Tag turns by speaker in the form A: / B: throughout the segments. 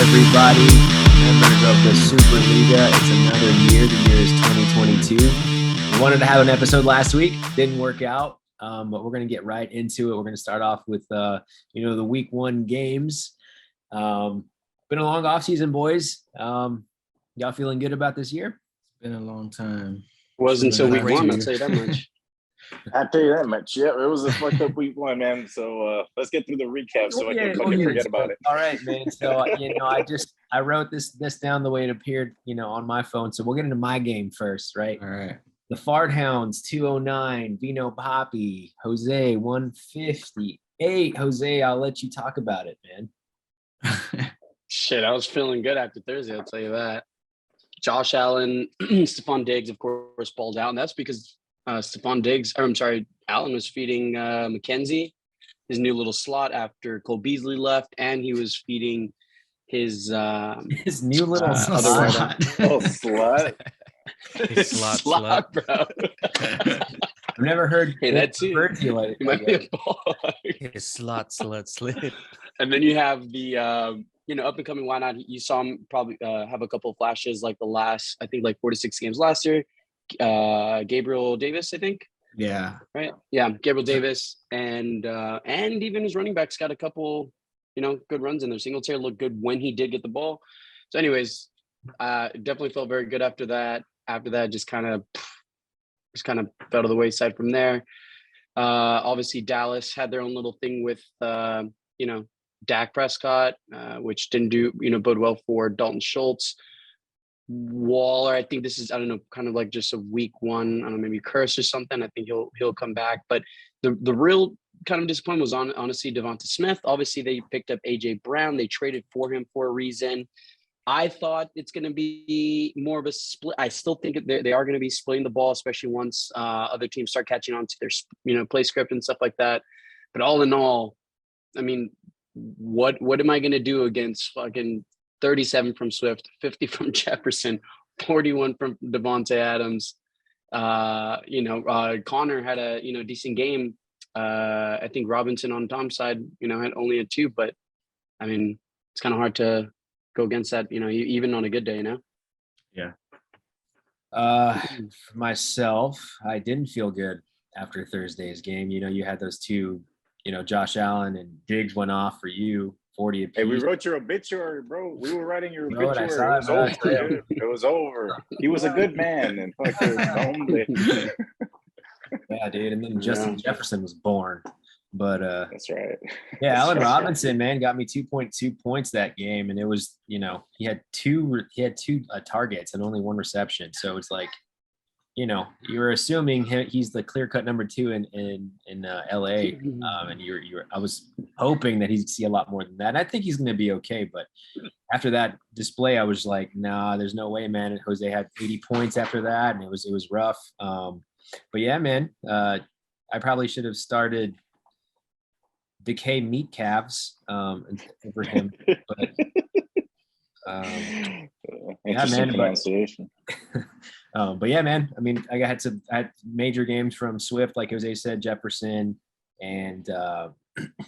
A: everybody, members of the Super Liga. It's another year. The year is 2022. We wanted to have an episode last week. Didn't work out, but we're going to get right into it. We're going to start off with, the week one games. Been a long off season, boys. Y'all feeling good about this year?
B: It's been a long time.
C: Wasn't until week one, I'll tell you that much.
D: I'll tell you that much. Yeah, it was a fucked up week one, man. So let's get through the recap so I can fucking forget about it.
A: All right, man. So I wrote this down the way it appeared, on my phone. So we'll get into my game first, right?
B: All right.
A: The Fart Hounds 209, Vino Poppy, Jose 158. Jose, I'll let you talk about it, man.
C: Shit, I was feeling good after Thursday, I'll tell you that. Josh Allen, Stephon Diggs, of course, balled out, and that's because Allen was feeding McKenzie his new little slot after Cole Beasley left, and he was feeding his
A: new little
C: slot.
D: Oh, slut.
B: His slot,
C: bro.
A: I've never heard
C: that too.
A: You like
C: might be a ball.
B: His slot slid.
C: And then you have the up and coming. Why not? You saw him probably have a couple of flashes like the last, I think, like 46 games last year. Gabriel Davis, I think.
B: Yeah.
C: Right. Yeah, Gabriel Davis, and even his running backs got a couple, good runs in there. Singletary looked good when he did get the ball. So, anyways, definitely felt very good after that. After that, just kind of fell to the wayside from there. Obviously, Dallas had their own little thing with Dak Prescott, which didn't do bode well for Dalton Schultz. Waller, I think this is, I don't know, kind of like just a week one, I don't know, maybe curse or something. I think he'll come back. But the real kind of disappointment was honestly Devonta Smith. Obviously, they picked up AJ Brown. They traded for him for a reason. I thought it's going to be more of a split. I still think they are going to be splitting the ball, especially once other teams start catching on to their play script and stuff like that. But all in all, I mean, what am I going to do against fucking 37 from Swift, 50 from Jefferson, 41 from Devontae Adams? Connor had a decent game. I think Robinson on Tom's side, had only a 2, but I mean, it's kind of hard to go against that, even on a good day,
A: Yeah. For myself, I didn't feel good after Thursday's game. You had those two, Josh Allen and Diggs went off for you, 40 apiece.
D: Hey, we wrote your obituary, bro. We were writing your obituary.
A: It was
D: over, dude. It was over. He was a good man and fucking
A: Yeah, dude. And then Justin Jefferson was born. But
D: that's right.
A: Yeah, Allen Robinson, man, got me 2.2 points that game, and it was, he had two targets and only 1 reception. So it's like, you're assuming he's the clear-cut number 2 in LA, and I was hoping that he'd see a lot more than that. And I think he's going to be okay, but after that display, I was like, nah, there's no way, man. And Jose had 80 points after that, and it was rough. But yeah, man, I probably should have started Decay meat calves for him, but yeah, man.
D: Pronunciation.
A: But yeah, man. I mean, I had major games from Swift, like Jose said, Jefferson, and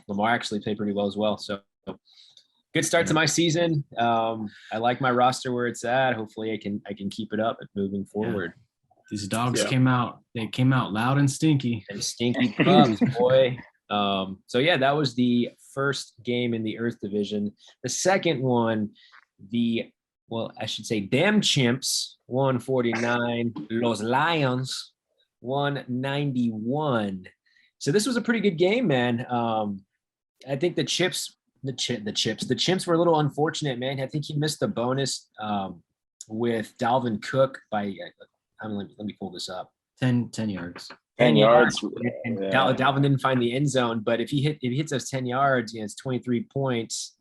A: Lamar actually played pretty well as well. So good start to my season. I like my roster where it's at. Hopefully, I can keep it up moving forward.
B: Yeah. These dogs came out. They came out loud and stinky.
A: And stinky pups, boy. So yeah, that was the first game in the Earth Division. The second one, I should say Damn Chimps 149, Los Lions 191. So this was a pretty good game, man. I think the Chimps were a little unfortunate, man. I think he missed the bonus with Dalvin Cook by let me pull this up.
B: 10 yards.
D: 10 yards.
A: And Dalvin didn't find the end zone, but if he hits those 10 yards, it's 23 points.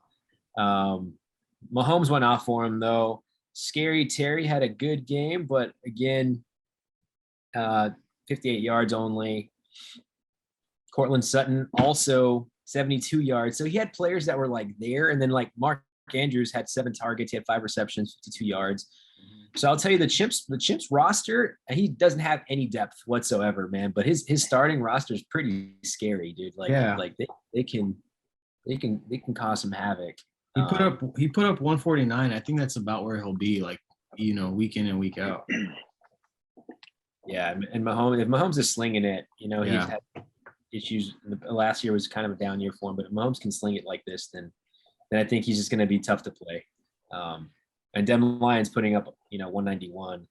A: Mahomes went off for him though. Scary Terry had a good game, but again, 58 yards only. Cortland Sutton also 72 yards. So he had players that were like there, and then like Mark Andrews had 7 targets, he had 5 receptions, 52 yards. So I'll tell you, the Chimps roster, he doesn't have any depth whatsoever, man. But his starting roster is pretty scary, dude. Like they can cause some havoc.
B: He put up 149. I think that's about where he'll be, like, week in and week out.
A: Yeah, and Mahomes, if Mahomes is slinging it, he's
B: Yeah.
A: had issues. Last year was kind of a down year for him, but if Mahomes can sling it like this, then I think he's just going to be tough to play. And Dem Lions putting up, 191.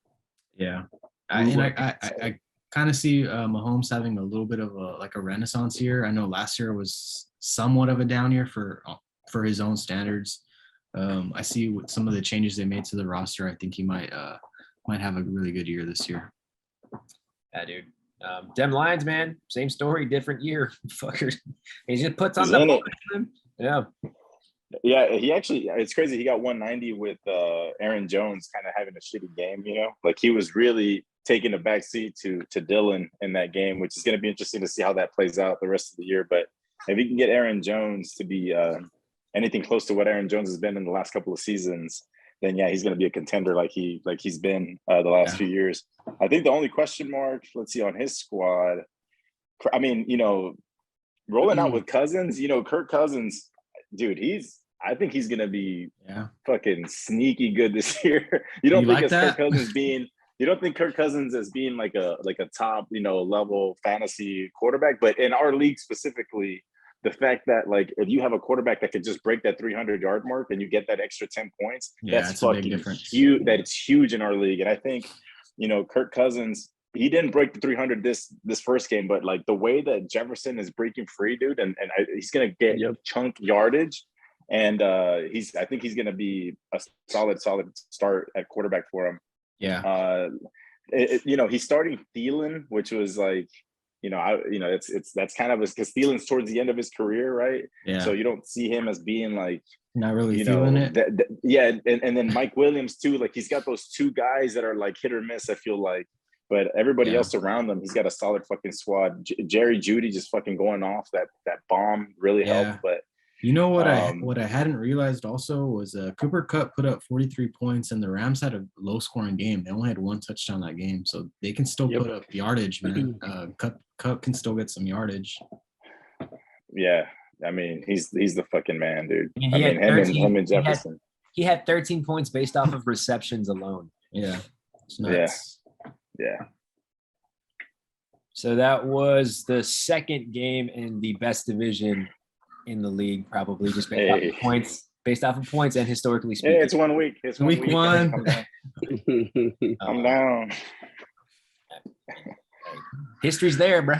B: Yeah, I kind of see Mahomes having a little bit of a renaissance year. I know last year was somewhat of a down year for his own standards. I see with some of the changes they made to the roster. I think he might have a really good year this year.
A: Yeah, dude. Dem Lions, man, same story, different year. Fucker, he just puts on
D: He's
A: the
D: in it.
A: Yeah.
D: Yeah, he actually, it's crazy. He got 190 with Aaron Jones kind of having a shitty game, Like he was really taking a back seat to Dylan in that game, which is going to be interesting to see how that plays out the rest of the year. But if he can get Aaron Jones to be anything close to what Aaron Jones has been in the last couple of seasons, then yeah, he's going to be a contender like he's been the last few years. I think the only question mark, let's see, on his squad, I mean, rolling out with Cousins, Kirk Cousins, dude, I think he's gonna be fucking sneaky good this year. You don't think Kirk Cousins as being like a top, level fantasy quarterback, but in our league specifically, the fact that like if you have a quarterback that could just break that 300-yard mark and you get that extra 10 points, that's fucking huge. That's huge in our league. And I think, Kirk Cousins, he didn't break the 300 this first game, but like the way that Jefferson is breaking free, dude, and he's gonna get chunk yardage, and I think he's gonna be a solid start at quarterback for him.
B: Yeah.
D: He's starting Thielen, which was like, that's kind of because Thielen's towards the end of his career, right?
B: Yeah.
D: So you don't see him as being like
B: not really feeling it.
D: And then Mike Williams too. Like he's got those two guys that are like hit or miss. I feel like. But everybody else around them, he's got a solid fucking squad. Jerry Jeudy just fucking going off. That bomb really helped. But
B: what I hadn't realized also was Cooper Kupp put up 43 points, and the Rams had a low scoring game. They only had one touchdown that game, so they can still put up yardage, man. Kupp can still get some yardage.
D: Yeah, I mean he's the fucking man, dude.
A: Him
D: and Jefferson.
A: He had 13 points based off of receptions alone.
B: Yeah, it's nuts.
D: Yeah.
A: So that was the second game in the best division in the league, probably just based off of points and historically speaking.
D: Hey, it's 1 week. It's
B: week one.
D: Come down.
A: History's there, bro.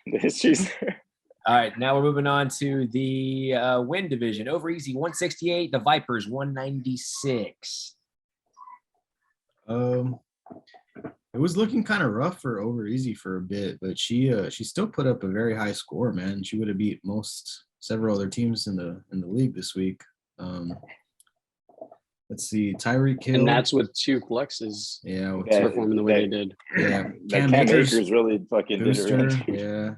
D: The history's there.
A: All right, now we're moving on to the win division. Over easy 168. The Vipers 196.
B: It was looking kind of rough for Over Easy for a bit, but she still put up a very high score, man. She would have beat several other teams in the league this week. Let's see, Tyreek Hill,
C: and that's with two flexes.
B: Yeah,
C: performing the way they did.
B: Yeah,
D: Cam Akers really fucking
B: booster, did it. Yeah,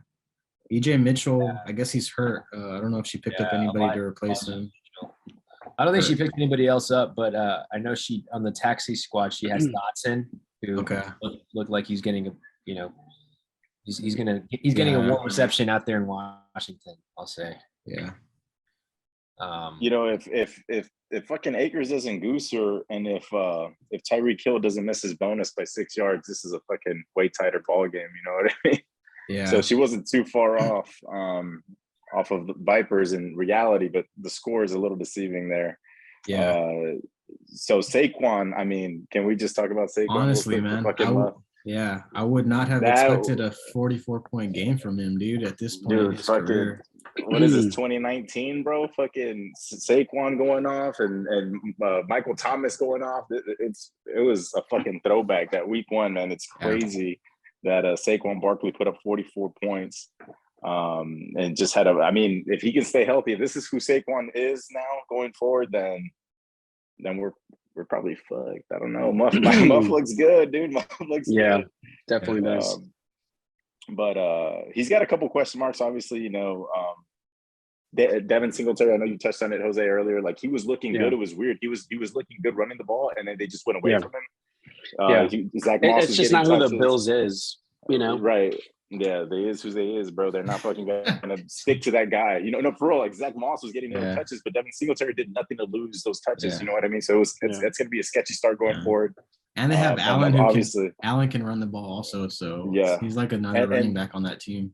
B: EJ Mitchell. I guess he's hurt. I don't know if she picked up anybody to replace him.
A: I don't think she picked anybody else up, but I know she on the taxi squad she has Dotson, who looked like he's getting he's getting a warm reception out there in Washington, I'll say.
B: Yeah.
D: If fucking Akers doesn't goose her, and if Tyreek Hill doesn't miss his bonus by 6 yards, this is a fucking way tighter ball game. You know what I mean?
B: Yeah.
D: So she wasn't too far off of the Vipers in reality, but the score is a little deceiving there.
B: Yeah.
D: So Saquon, I mean, can we just talk about Saquon?
B: Honestly, man, I would not have expected a 44-point game from him, dude. At this point in his career.
D: What is this, 2019, bro? Fucking Saquon going off and Michael Thomas going off. It was a fucking throwback that week one, man. It's crazy that Saquon Barkley put up 44 points. And just had if he can stay healthy, if this is who Saquon is now going forward, then we're probably fucked. I don't know. Muff looks good, dude. Muff looks good.
C: Definitely does.
D: But he's got a couple question marks, obviously. Devin Singletary, I know you touched on it, Jose, earlier. Like he was looking good. It was weird. He was looking good running the ball, and then they just went away from him.
C: Zach Moss it's just not who the Bills is,
D: Right. Yeah, they is who they is, bro. They're not fucking gonna stick to that guy. You know, no, for real. Like Zach Moss was getting no touches, but Devin Singletary did nothing to lose those touches.
B: Yeah.
D: You know what I mean? So it's gonna be a sketchy start going forward.
B: And they have Allen,
D: and
B: who
D: obviously
B: Allen can run the ball also. So
D: yeah,
B: he's like another running back on that team.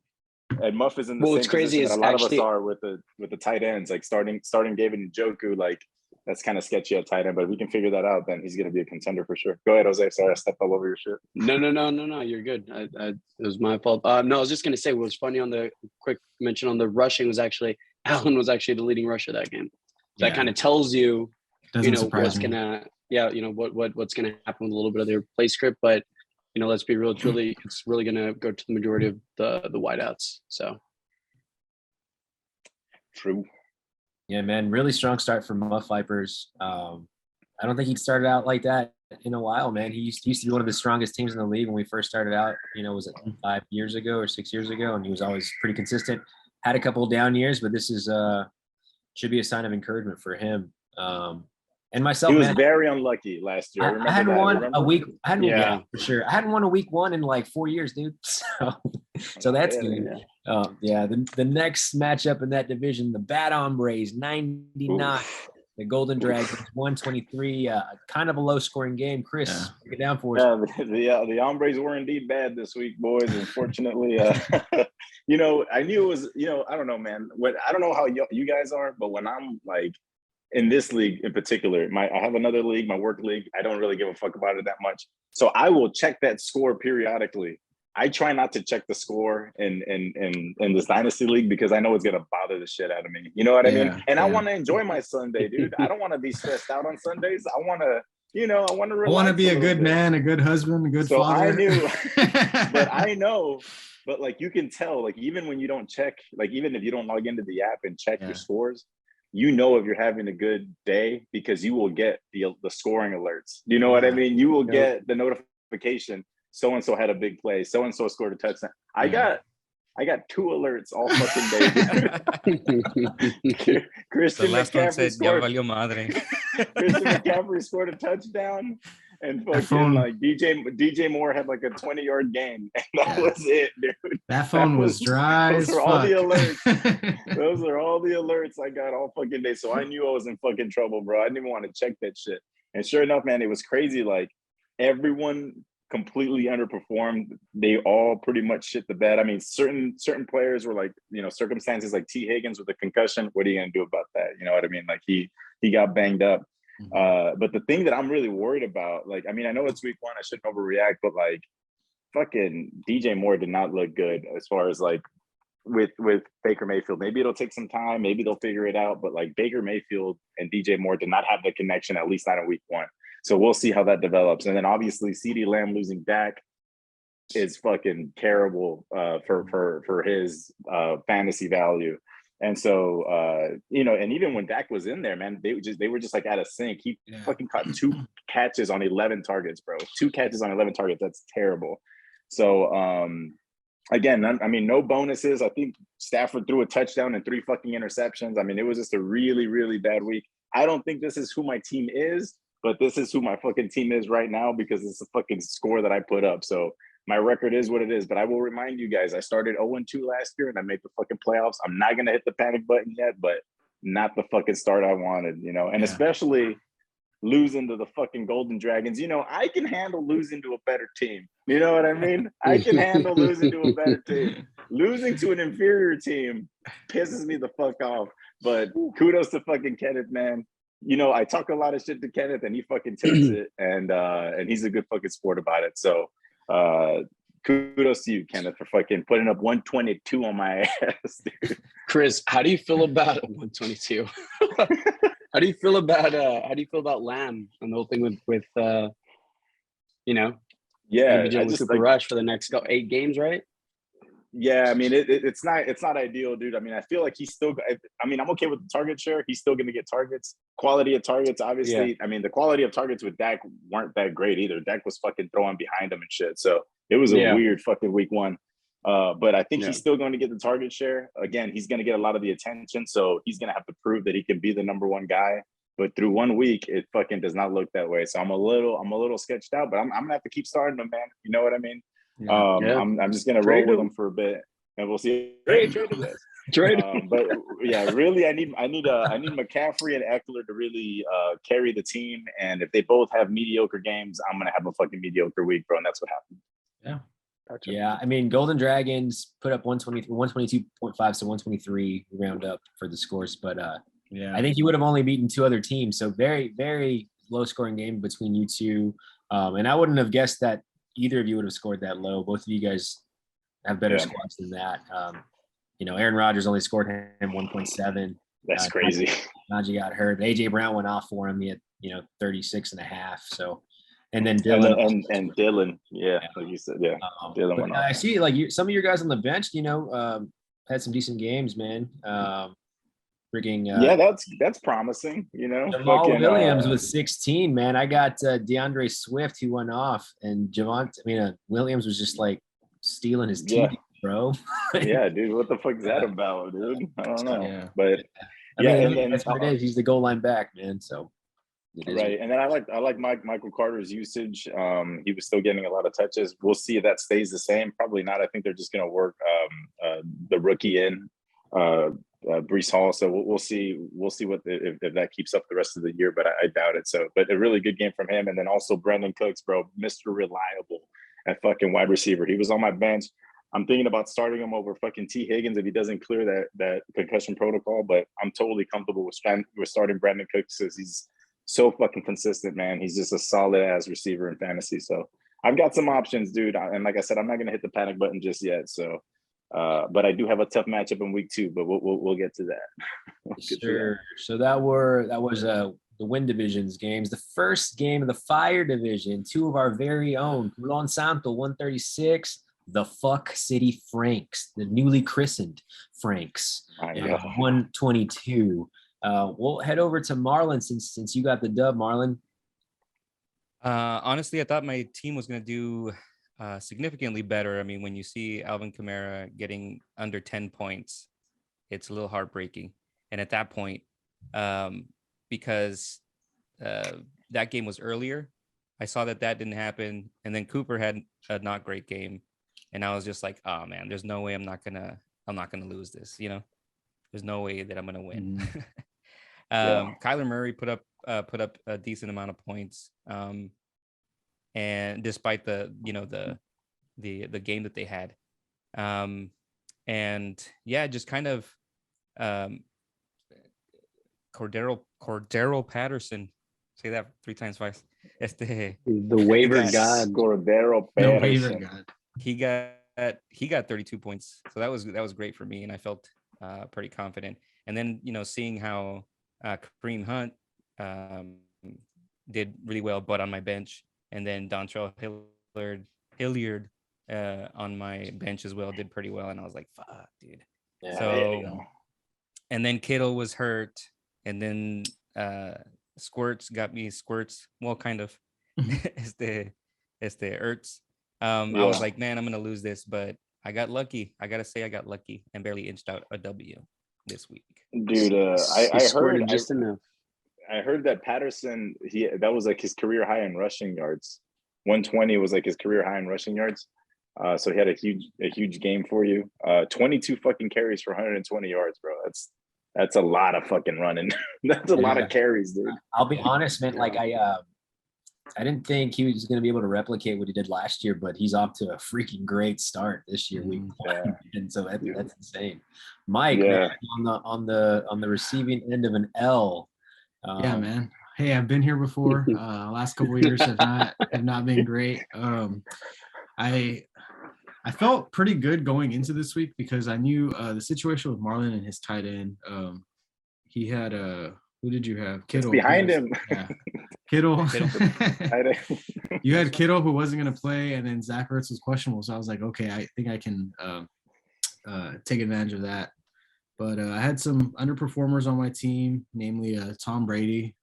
D: And Muff is in the same position that a lot of us are with the tight ends, like starting David Njoku, like that's kind of sketchy at tight end, but if we can figure that out, then he's going to be a contender for sure. Go ahead, Jose. Sorry, I stepped all over your shit.
C: No. You're good. It was my fault. No, I was just going to say what was funny on the quick mention on the rushing was actually Allen was actually the leading rusher that game. So that kind of tells you, what's going to, what's going to happen with a little bit of their play script. But, let's be real. It's really going to go to the majority of the wideouts. So.
D: True.
A: Yeah, man, really strong start for Muff Vipers. I don't think he'd started out like that in a while, man. He used to be one of the strongest teams in the league when we first started out. Was it 5 years ago or 6 years ago? And he was always pretty consistent. Had a couple of down years, but this is should be a sign of encouragement for him. And myself,
D: he was very unlucky last year.
A: I hadn't won a week. For sure. I hadn't won a week 1 in like 4 years, dude. So that's good. Yeah. The next matchup in that division, the Bad Hombres 99, the Golden Dragons 123. Kind of a low scoring game. Chris, break it down for us.
D: The Hombres were indeed bad this week, boys. Unfortunately, I knew it was. I don't know, man. I don't know how you guys are, but when I'm like. In this league in particular, I have another league, my work league. I don't really give a fuck about it that much. So I will check that score periodically. I try not to check the score in this dynasty league because I know it's gonna bother the shit out of me. You know what I mean? And I want to enjoy my Sunday, dude. I don't want to be stressed out on Sundays. I want to, I want to
B: be a good man, a good husband, a good father.
D: I knew, but like you can tell, like even when you don't check, like even if you don't log into the app and check your scores. If you're having a good day because you will get the scoring alerts. You know what I mean? You will get the notification. So-and-so had a big play. So-and-so scored a touchdown. I got 2 alerts all fucking day. Christian McCaffrey scored a touchdown. And fucking like DJ Moore had like a 20-yard game. And that was it, dude.
B: That phone was dry as fuck.
D: All the alerts. Those are all the alerts I got all fucking day. So I knew I was in fucking trouble, bro. I didn't even want to check that shit. And sure enough, man, it was crazy. Like everyone completely underperformed. They all pretty much shit the bed. I mean, certain players were like, circumstances like T. Higgins with a concussion. What are you gonna do about that? You know what I mean? Like he got banged up. But the thing that I'm really worried about, like, I mean, I know it's week 1, I shouldn't overreact, but like fucking DJ Moore did not look good as far as like with Baker Mayfield. Maybe it'll take some time, maybe they'll figure it out, but like Baker Mayfield and DJ Moore did not have the connection, at least not in week 1. So we'll see how that develops. And then obviously CeeDee Lamb losing Dak is fucking terrible for his fantasy value. And so, and even when Dak was in there, man, they were just like out of sync. He fucking caught 2 catches on 11 targets, bro. 2 catches on 11 targets. That's terrible. So, again, I mean, no bonuses. I think Stafford threw a touchdown and 3 fucking interceptions. I mean, it was just a really, really bad week. I don't think this is who my team is, but this is who my fucking team is right now because it's a fucking score that I put up. So my record is what it is, but I will remind you guys, I started 0-2 last year and I made the fucking playoffs. I'm not going to hit the panic button yet, but not the fucking start I wanted, and especially losing to the fucking Golden Dragons. I can handle losing to a better team. You know what I mean? I can handle losing to a better team. Losing to an inferior team pisses me the fuck off, but kudos to fucking Kenneth, man. I talk a lot of shit to Kenneth and he fucking takes it and he's a good fucking sport about it. So, kudos to you, Kenneth, for fucking putting up 122 on my ass, dude.
C: Chris, how do you feel about 122? How do you feel about Lamb and the whole thing with with Cooper Rush for the next 8 games, right?
D: Yeah, I mean it's not ideal, dude. I mean, I feel like he's still. I mean, I'm okay with the target share. He's still going to get targets. Quality of targets, obviously. Yeah. I mean, the quality of targets with Dak weren't that great either. Dak was fucking throwing behind him and shit. So it was a weird fucking week 1. But I think he's still going to get the target share. Again, he's going to get a lot of the attention. So he's going to have to prove that he can be the number 1 guy. But through 1 week, it fucking does not look that way. So I'm a little sketched out. But I'm gonna have to keep starting him, man. You know what I mean?
C: Yeah.
D: I'm just gonna
C: Trade
D: roll with
C: him.
D: him for a bit, and we'll see.
C: Trade
D: Trade him.
C: Trade.
D: But yeah, really, I need McCaffrey and Eckler to really carry the team. And if they both have mediocre games, I'm gonna have a fucking mediocre week, bro. And that's what happened.
B: Yeah.
C: Gotcha.
A: Yeah, I mean, Golden Dragons put up 122.5, so 123 round up for the scores. But
B: Yeah.
A: I think you would have only beaten two other teams. So very, very low scoring game between you two. And I wouldn't have guessed that either of you would have scored that low. Both of you guys have better squads than that. Aaron Rodgers only scored him 1.7.
D: That's crazy.
A: Najee got hurt. AJ Brown went off for him. He had 36 and a half. So, and then Dylan
D: and Dylan, like you said, Dylan went off.
A: I see, some of your guys on the bench, had some decent games, man.
D: That's promising.
A: Jamal Williams with 16, man. I got DeAndre Swift who went off, and Williams was just like stealing his team, bro.
D: Yeah, dude, what the fuck is that about, dude? I don't know.
B: Yeah.
D: But
A: that's what it is. He's the goal line back, man. So
D: right. And then I like Michael Carter's usage. He was still getting a lot of touches. We'll see if that stays the same. Probably not. I think they're just gonna work the rookie in. Brees Hall. So we'll see. We'll see if that keeps up the rest of the year, but I doubt it. So, but a really good game from him. And then also Brandon Cooks, bro, Mr. Reliable at fucking wide receiver. He was on my bench. I'm thinking about starting him over fucking T. Higgins if he doesn't clear that concussion protocol. But I'm totally comfortable with starting Brandon Cooks because he's so fucking consistent, man. He's just a solid ass receiver in fantasy. So I've got some options, dude. And like I said, I'm not gonna hit the panic button just yet. So. But I do have a tough matchup in week 2, but we'll get to that.
A: Sure. So that was the win divisions games. The first game of the fire division, two of our very own, Culon Santo 136, the Fuck City Franks, the newly christened Franks, 122. We'll head over to Marlon since you got the dub, Marlon.
E: Honestly, I thought my team was going to do significantly better. I mean, when you see Alvin Kamara getting under 10 points, it's a little heartbreaking. And at that point, because that game was earlier, I saw that didn't happen. And then Cooper had a not great game. And I was just like, oh man, there's no way I'm not gonna lose this. There's no way that I'm gonna win. Kyler Murray put up a decent amount of points. And despite the game that they had, just kind of Cordero Patterson, say that 3 times fast.
C: The waiver god,
D: Cordero Patterson.
E: He got 32 points, so that was great for me, and I felt pretty confident. And then seeing how Kareem Hunt did really well, but on my bench. And then Dontrell Hilliard on my bench as well did pretty well. And I was like, fuck, dude. Yeah, so, and then Kittle was hurt. And then Squirts got me squirts. Well, kind of. It's the Ertz. I was like, man, I'm going to lose this. But I got lucky. I got to say I got lucky and barely inched out a W this week.
D: Dude, I heard
C: just enough.
D: I heard that Patterson, that was like his career high in rushing yards. 120 was like his career high in rushing yards. So he had a huge game for you. 22 fucking carries for 120 yards, bro. That's a lot of fucking running. That's a lot of carries, dude.
A: I'll be honest, man. Like I didn't think he was going to be able to replicate what he did last year, but he's off to a freaking great start this year, week 1. And so that's insane. Mike, man, on the receiving end of an L.
B: Yeah, man. Hey, I've been here before. Last couple of years have not been great. I felt pretty good going into this week because I knew the situation with Marlon and his tight end. He had who did you have? Kittle.
D: It's behind him.
B: Yeah. Kittle. You had Kittle who wasn't going to play, and then Zach Ertz was questionable. So I was like, okay, I think I can take advantage of that. But I had some underperformers on my team, namely Tom Brady,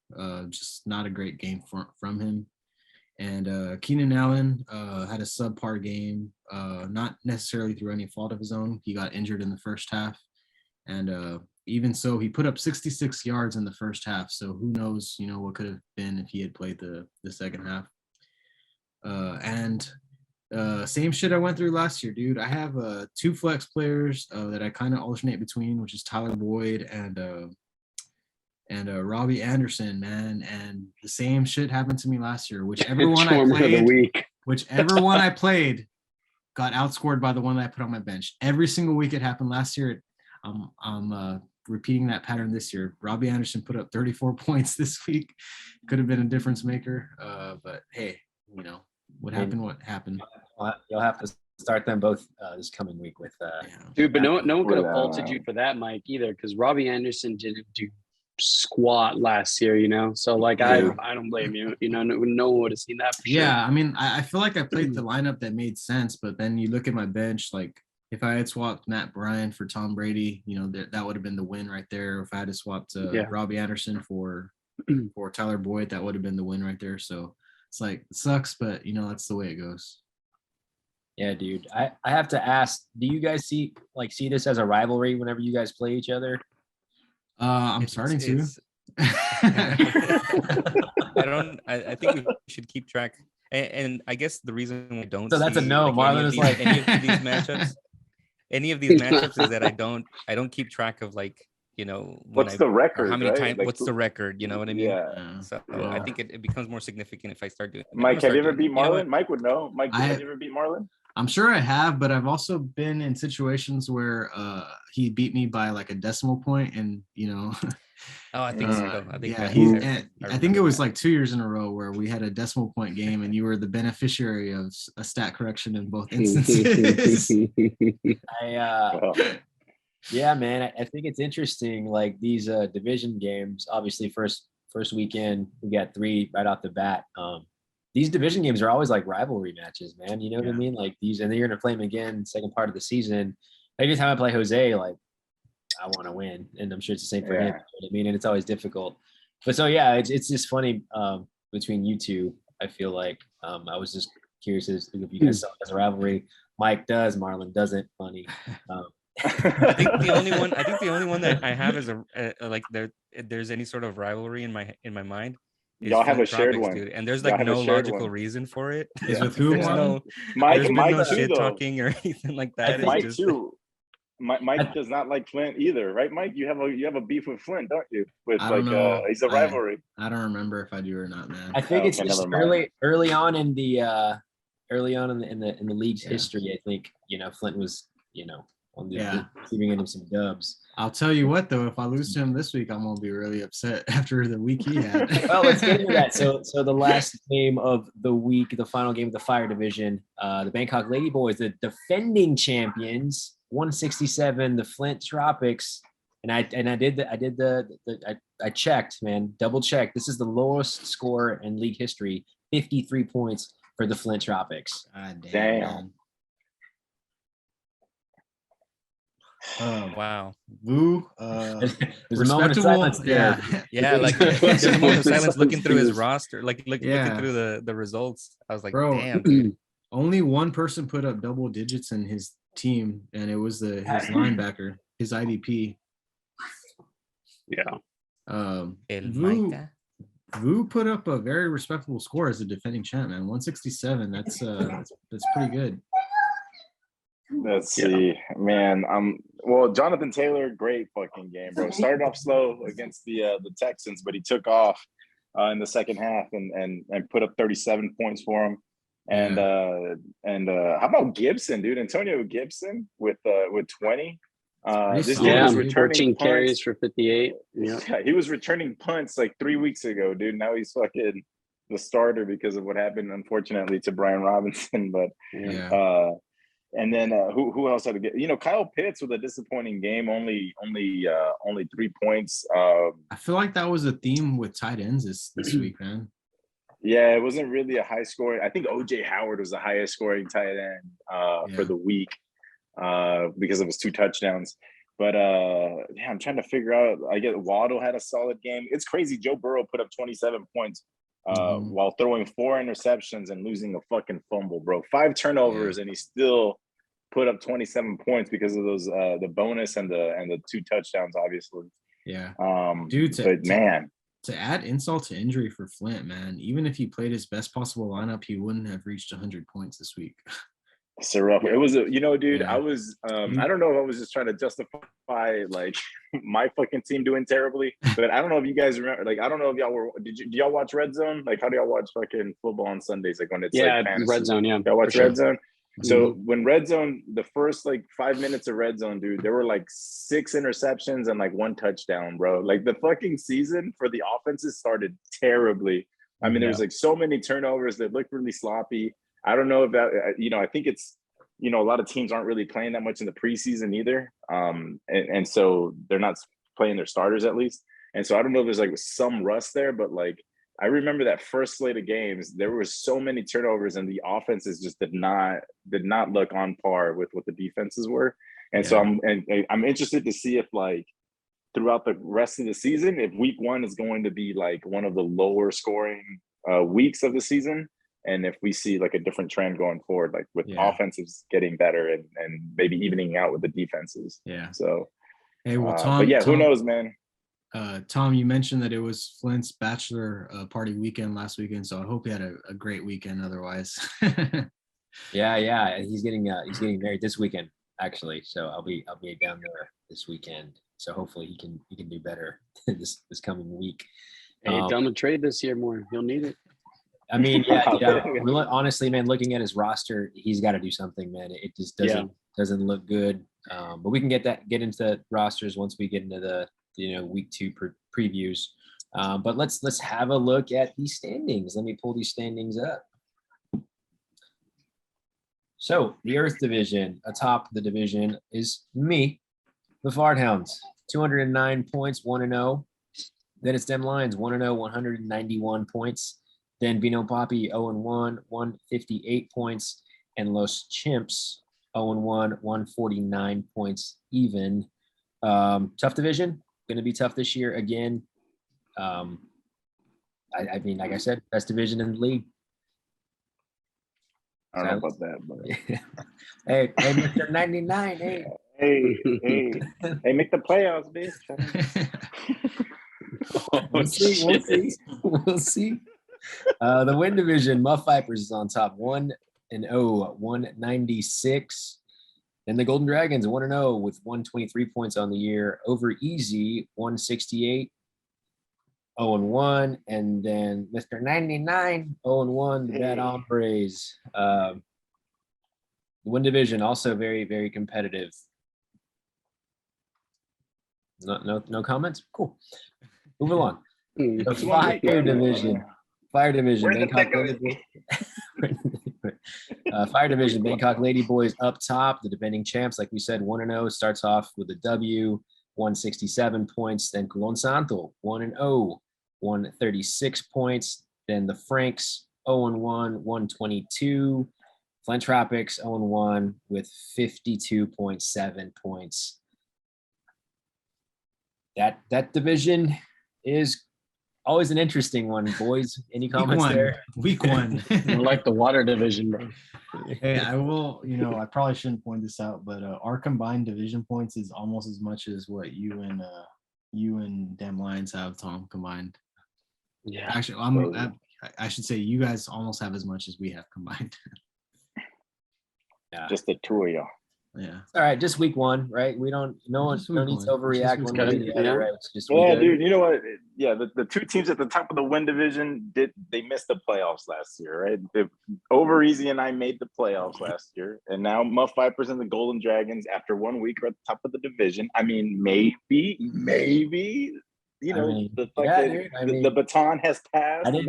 B: just not a great game from him. And Keenan Allen had a subpar game, not necessarily through any fault of his own. He got injured in the first half. And even so, he put up 66 yards in the first half. So who knows, what could have been if he had played the second half. And Same shit I went through last year, dude. I have 2 flex players that I kind of alternate between, which is Tyler Boyd and Robbie Anderson, man. And the same shit happened to me last year. Whichever one I played got outscored by the one that I put on my bench. Every single week it happened last year. I'm repeating that pattern this year. Robbie Anderson put up 34 points this week. Could have been a difference maker. But hey, you know, what happened.
A: You'll have to start them both this coming week with
C: dude. But no one could have faulted you for that, Mike, either, because Robbie Anderson didn't do squat last year, you know. So like, I don't blame you. You know, no one would have seen that. For sure.
B: I mean, I feel like I played the lineup that made sense, but then you look at my bench, like if I had swapped Matt Bryant for Tom Brady, you know, that would have been the win right there. If I had swapped Robbie Anderson for Tyler Boyd, that would have been the win right there. So it's like, it sucks, but you know, that's the way it goes.
A: Yeah, dude. I have to ask, do you guys see this as a rivalry whenever you guys play each other?
B: I'm starting to.
E: I think we should keep track. And I guess the reason we don't.
A: So that's a no. Marlon is like
E: any of these matchups. Any of these matchups is that I don't keep track of, like, you know,
D: what's the record?
E: How many
D: right?
E: times?
D: Like,
E: what's the record? You know what I mean?
D: Yeah.
E: So I think it becomes more significant if I start doing.
D: Mike, have you ever beat Marlon? Mike would know. Mike, have you ever beat Marlon?
B: I'm sure I have, but I've also been in situations where he beat me by like a decimal point, and you know.
E: Oh, I think so.
B: I think it was like 2 years in a row where we had a decimal point game, and you were the beneficiary of a stat correction in both instances.
A: Yeah, man. I think it's interesting. Like these division games, obviously first weekend we got 3 right off the bat. These division games are always like rivalry matches, man. You know what I mean? Like these, and then you're gonna play them again second part of the season. Every time I play Jose, like I want to win, and I'm sure it's the same for him. You know what I mean? And it's always difficult. But so yeah, it's just funny between you two. I feel like I was just curious if you guys saw it as a rivalry. Mike does, Marlon doesn't. Funny.
E: I think the only one that I have is like there's any sort of rivalry in my mind.
D: Y'all have a shared one,
E: dude, and there's like no logical reason for it.
B: Is with who?
D: Mike
E: no
D: too,
E: shit
D: though.
E: talking or anything like that.
D: Mike too. Mike does not like Flint either, right? Mike, you have a beef with Flint, don't you? With he's a rivalry.
B: I don't remember if I do or not, man.
A: I think it's just early on in the league's history. I think, you know, Flint was, you know, on the giving him some dubs.
B: I'll tell you what, though, if I lose to him this week, I'm gonna be really upset after the week he had.
A: Well, let's get into that. So the last game of the week, the final game of the Fire Division, the Bangkok Ladyboys, the defending champions, 167, the Flint Tropics, and I checked, man, double checked. This is the lowest score in league history, 53 points for the Flint Tropics.
D: Damn.
B: Oh
E: wow.
B: Woo.
A: There's a moment of silence there.
E: Yeah, like there's a moment of silence looking through his roster, like looking through the results. I was like,
B: bro,
E: damn, dude.
B: Only one person put up double digits in his team, and it was his linebacker, his IDP.
C: Yeah.
B: Vu put up a very respectable score as a defending champ, man. 167. That's pretty good.
D: Let's see, man. Well, Jonathan Taylor, great fucking game, bro. Started off slow against the Texans, but he took off in the second half and put up 37 points for him. And how about Gibson, dude? Antonio Gibson with 20. This dude was returning
C: 14 carries for 58.
D: Yeah, he was returning punts like 3 weeks ago, dude. Now he's fucking the starter because of what happened, unfortunately, to Brian Robinson. But and then who else had to get? You know, Kyle Pitts with a disappointing game, only 3 points.
B: I feel like that was a theme with tight ends this week, man.
D: Yeah, it wasn't really a high scoring. I think OJ Howard was the highest scoring tight end for the week because of his 2 touchdowns. But I'm trying to figure out. I get Waddle had a solid game. It's crazy. Joe Burrow put up 27 points while throwing 4 interceptions and losing a fucking fumble, bro. 5 turnovers, and he still put up 27 points because of those the bonus and the 2 touchdowns, obviously.
B: Yeah.
D: Dude, but man.
B: to add insult to injury for Flint, man, even if he played his best possible lineup, he wouldn't have reached 100 points this week.
D: It's a rough. It was dude.
B: Yeah.
D: I was I don't know if I was just trying to justify like my fucking team doing terribly, but I don't know if you guys remember. Like, I don't know if y'all were. Do y'all watch Red Zone? Like, how do y'all watch fucking football on Sundays? Like when it's like fantasy?
C: Red Zone. Yeah,
D: y'all watch Red Zone.
C: Mm-hmm.
D: So when Red Zone, the first like 5 minutes of Red Zone, dude, there were like 6 interceptions and like 1 touchdown, bro. Like the fucking season for the offenses started terribly. I mean, there was like so many turnovers that looked really sloppy. I don't know if that, I think it's, a lot of teams aren't really playing that much in the preseason either. And so they're not playing their starters at least. And so I don't know if there's like some rust there, but like, I remember that first slate of games, there were so many turnovers and the offenses just did not look on par with what the defenses were. And so I'm interested to see if like throughout the rest of the season, if week 1 is going to be like one of the lower scoring weeks of the season. And if we see like a different trend going forward, like with offenses getting better and maybe evening out with the defenses.
B: Yeah.
D: So,
B: hey, well, Tom,
D: but yeah, who knows, man?
B: Tom, you mentioned that it was Flint's bachelor party weekend last weekend, so I hope he had a great weekend. Otherwise,
A: yeah, he's getting married this weekend actually. So I'll be down there this weekend. So hopefully he can do better this coming week.
C: Hey, tell him to trade this year more. He'll need it.
A: I mean, honestly, man, looking at his roster, he's got to do something, man. It just doesn't look good. But we can get into rosters once we get into the week 2 previews. But let's have a look at these standings. Let me pull these standings up. So the Earth Division, atop the division is me, the Fart Hounds, 209 points, 1-0. Then it's Dem Lions, 1-0, 191 points. Then Vino Papi, 0-1, 158 points. And Los Chimps, 0-1, 149 points even. Tough division. Going to be tough this year again. I mean, like I said, best division in the league.
D: I don't know about that, but
A: hey, Mr. 99, hey.
D: Hey, make the playoffs, bitch.
A: We'll see. The Win Division, Muff Vipers is on top, 1-0, 196. Then the Golden Dragons, 1-0 with 123 points on the year. Over Easy, 168, 0-1. And then Mr. 99, 0-1, the Bad Hombres. The Win Division, also very, very competitive. No comments? Cool. Move along. The Fire Division, Bangkok Lady Fire Division, Bangkok Lady Boys up top. The defending champs, like we said, 1-0, starts off with a W, 167 points. Then Colon Santo, 1-0, 136 points. Then the Franks, 0-1, 122. Flint Tropics, 0-1 with 52.7 points. That division is always an interesting one, boys. Any comments there?
B: Week 1.
C: I like the water division, bro.
B: Hey, I will, I probably shouldn't point this out, but our combined division points is almost as much as what you and Dem Lions have, Tom, combined.
C: Yeah.
B: Actually, I should say you guys almost have as much as we have combined.
A: Yeah.
D: Just the 2 of y'all.
B: Yeah.
A: All right, just week 1, right? No one needs to overreact one way or the other, right? It's just
D: dude. You know what? Yeah, the 2 teams at the top of the Win Division they missed the playoffs last year, right? Over Easy and I made the playoffs last year, and now Muff Vipers and the Golden Dragons after 1 week are at the top of the division. I mean, maybe. The baton has passed.
A: I didn't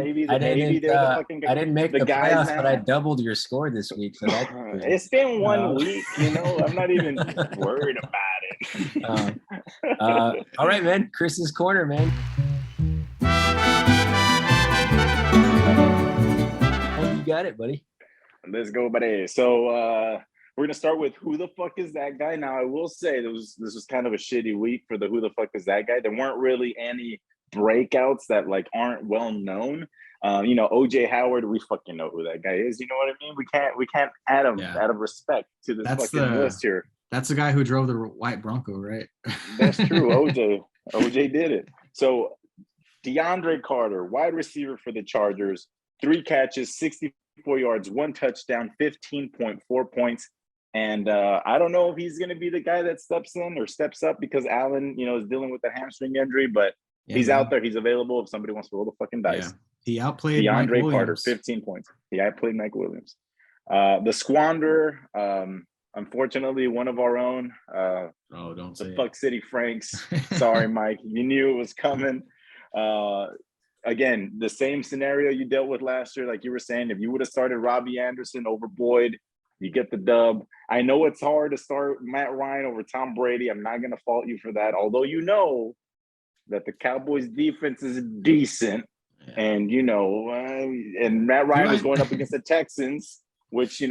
A: make the playoffs, but I doubled your score this week. So
D: it's been 1 week. I'm not even worried about it.
A: All right, man. Chris's corner, man. You got it, buddy.
D: Let's go, buddy. So we're gonna start with who the fuck is that guy. Now I will say this was kind of a shitty week for the who the fuck is that guy. There weren't really any breakouts that like aren't well known. OJ Howard, we fucking know who that guy is. You know what I mean? We can't add him out of respect to this list here.
B: That's the guy who drove the white Bronco, right?
D: That's true. OJ did it. So DeAndre Carter, wide receiver for the Chargers, 3 catches, 64 yards, 1 touchdown, 15.4 points. And I don't know if he's going to be the guy that steps in or steps up because Allen, is dealing with a hamstring injury, but he's out there. He's available if somebody wants to roll the fucking dice.
B: Yeah. He outplayed
D: DeAndre
B: Mike
D: Carter,
B: Williams.
D: 15 points. He outplayed Mike Williams. The squander, unfortunately, one of our own.
B: Don't say
D: the
B: it.
D: Fuck City Franks. Sorry, Mike. You knew it was coming. Again, the same scenario you dealt with last year. Like you were saying, if you would have started Robbie Anderson over Boyd, you get the dub. I know it's hard to start Matt Ryan over Tom Brady. I'm not going to fault you for that. Although you know that the Cowboys defense is decent. Yeah. And, and Matt Ryan was going up against the Texans, which,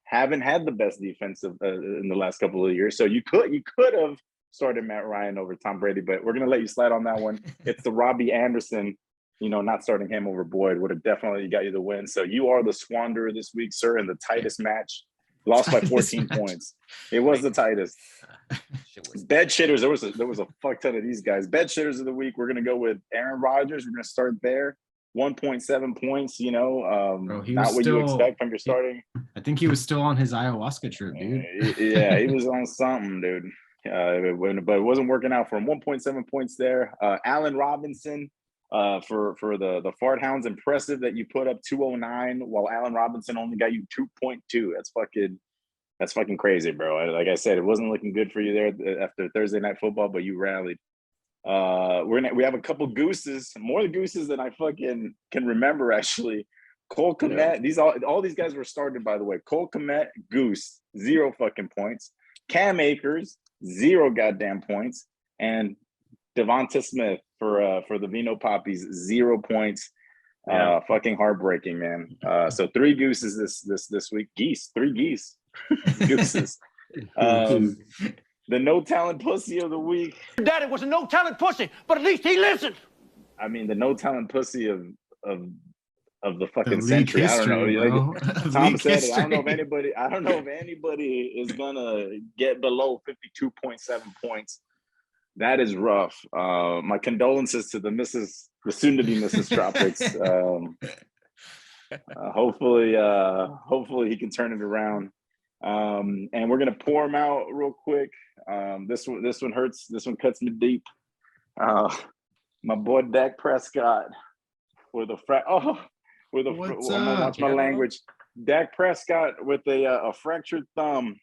D: haven't had the best defense in the last couple of years. So you could have started Matt Ryan over Tom Brady, but we're going to let you slide on that one. It's the Robbie Anderson, not starting him over Boyd would have definitely got you the win. So you are the squanderer this week, sir, in the tightest match. Lost by 14 points. It was the tightest. Bed shitters. There was a fuck ton of these guys. Bed shitters of the week. We're gonna go with Aaron Rodgers. We're gonna start there. 1.7 points.
B: Bro,
D: not what you expect from your starting.
B: I think he was still on his ayahuasca trip, dude.
D: Yeah, he was on something, dude. But it wasn't working out for him. 1.7 points there. Allen Robinson. For the Fart Hounds, impressive that you put up 209 while Allen Robinson only got you 2.2. That's fucking crazy, bro. Like I said, it wasn't looking good for you there after Thursday Night Football, but you rallied. We have a couple gooses, more gooses than I fucking can remember actually. Cole Kmet, all these guys were started, by the way. Cole Kmet, goose, 0 fucking points. Cam Akers, 0 goddamn points, and Devonta Smith for the Vino Poppies, 0 points. Yeah. Fucking heartbreaking, man. So 3 gooses this week. 3 geese. Gooses. The no talent pussy of the week.
F: Your daddy was a no talent pussy, but at least he listened.
D: I mean, the no talent pussy of the fucking century.
B: History,
D: I don't know. Like Tom said it. I don't know if anybody is gonna get below 52.7 points. That is rough. My condolences to the soon-to-be Mrs. Tropics. Hopefully he can turn it around. And we're gonna pour him out real quick. This one hurts. This one cuts me deep. My boy Dak Prescott watch my language. Dak Prescott with a fractured thumb,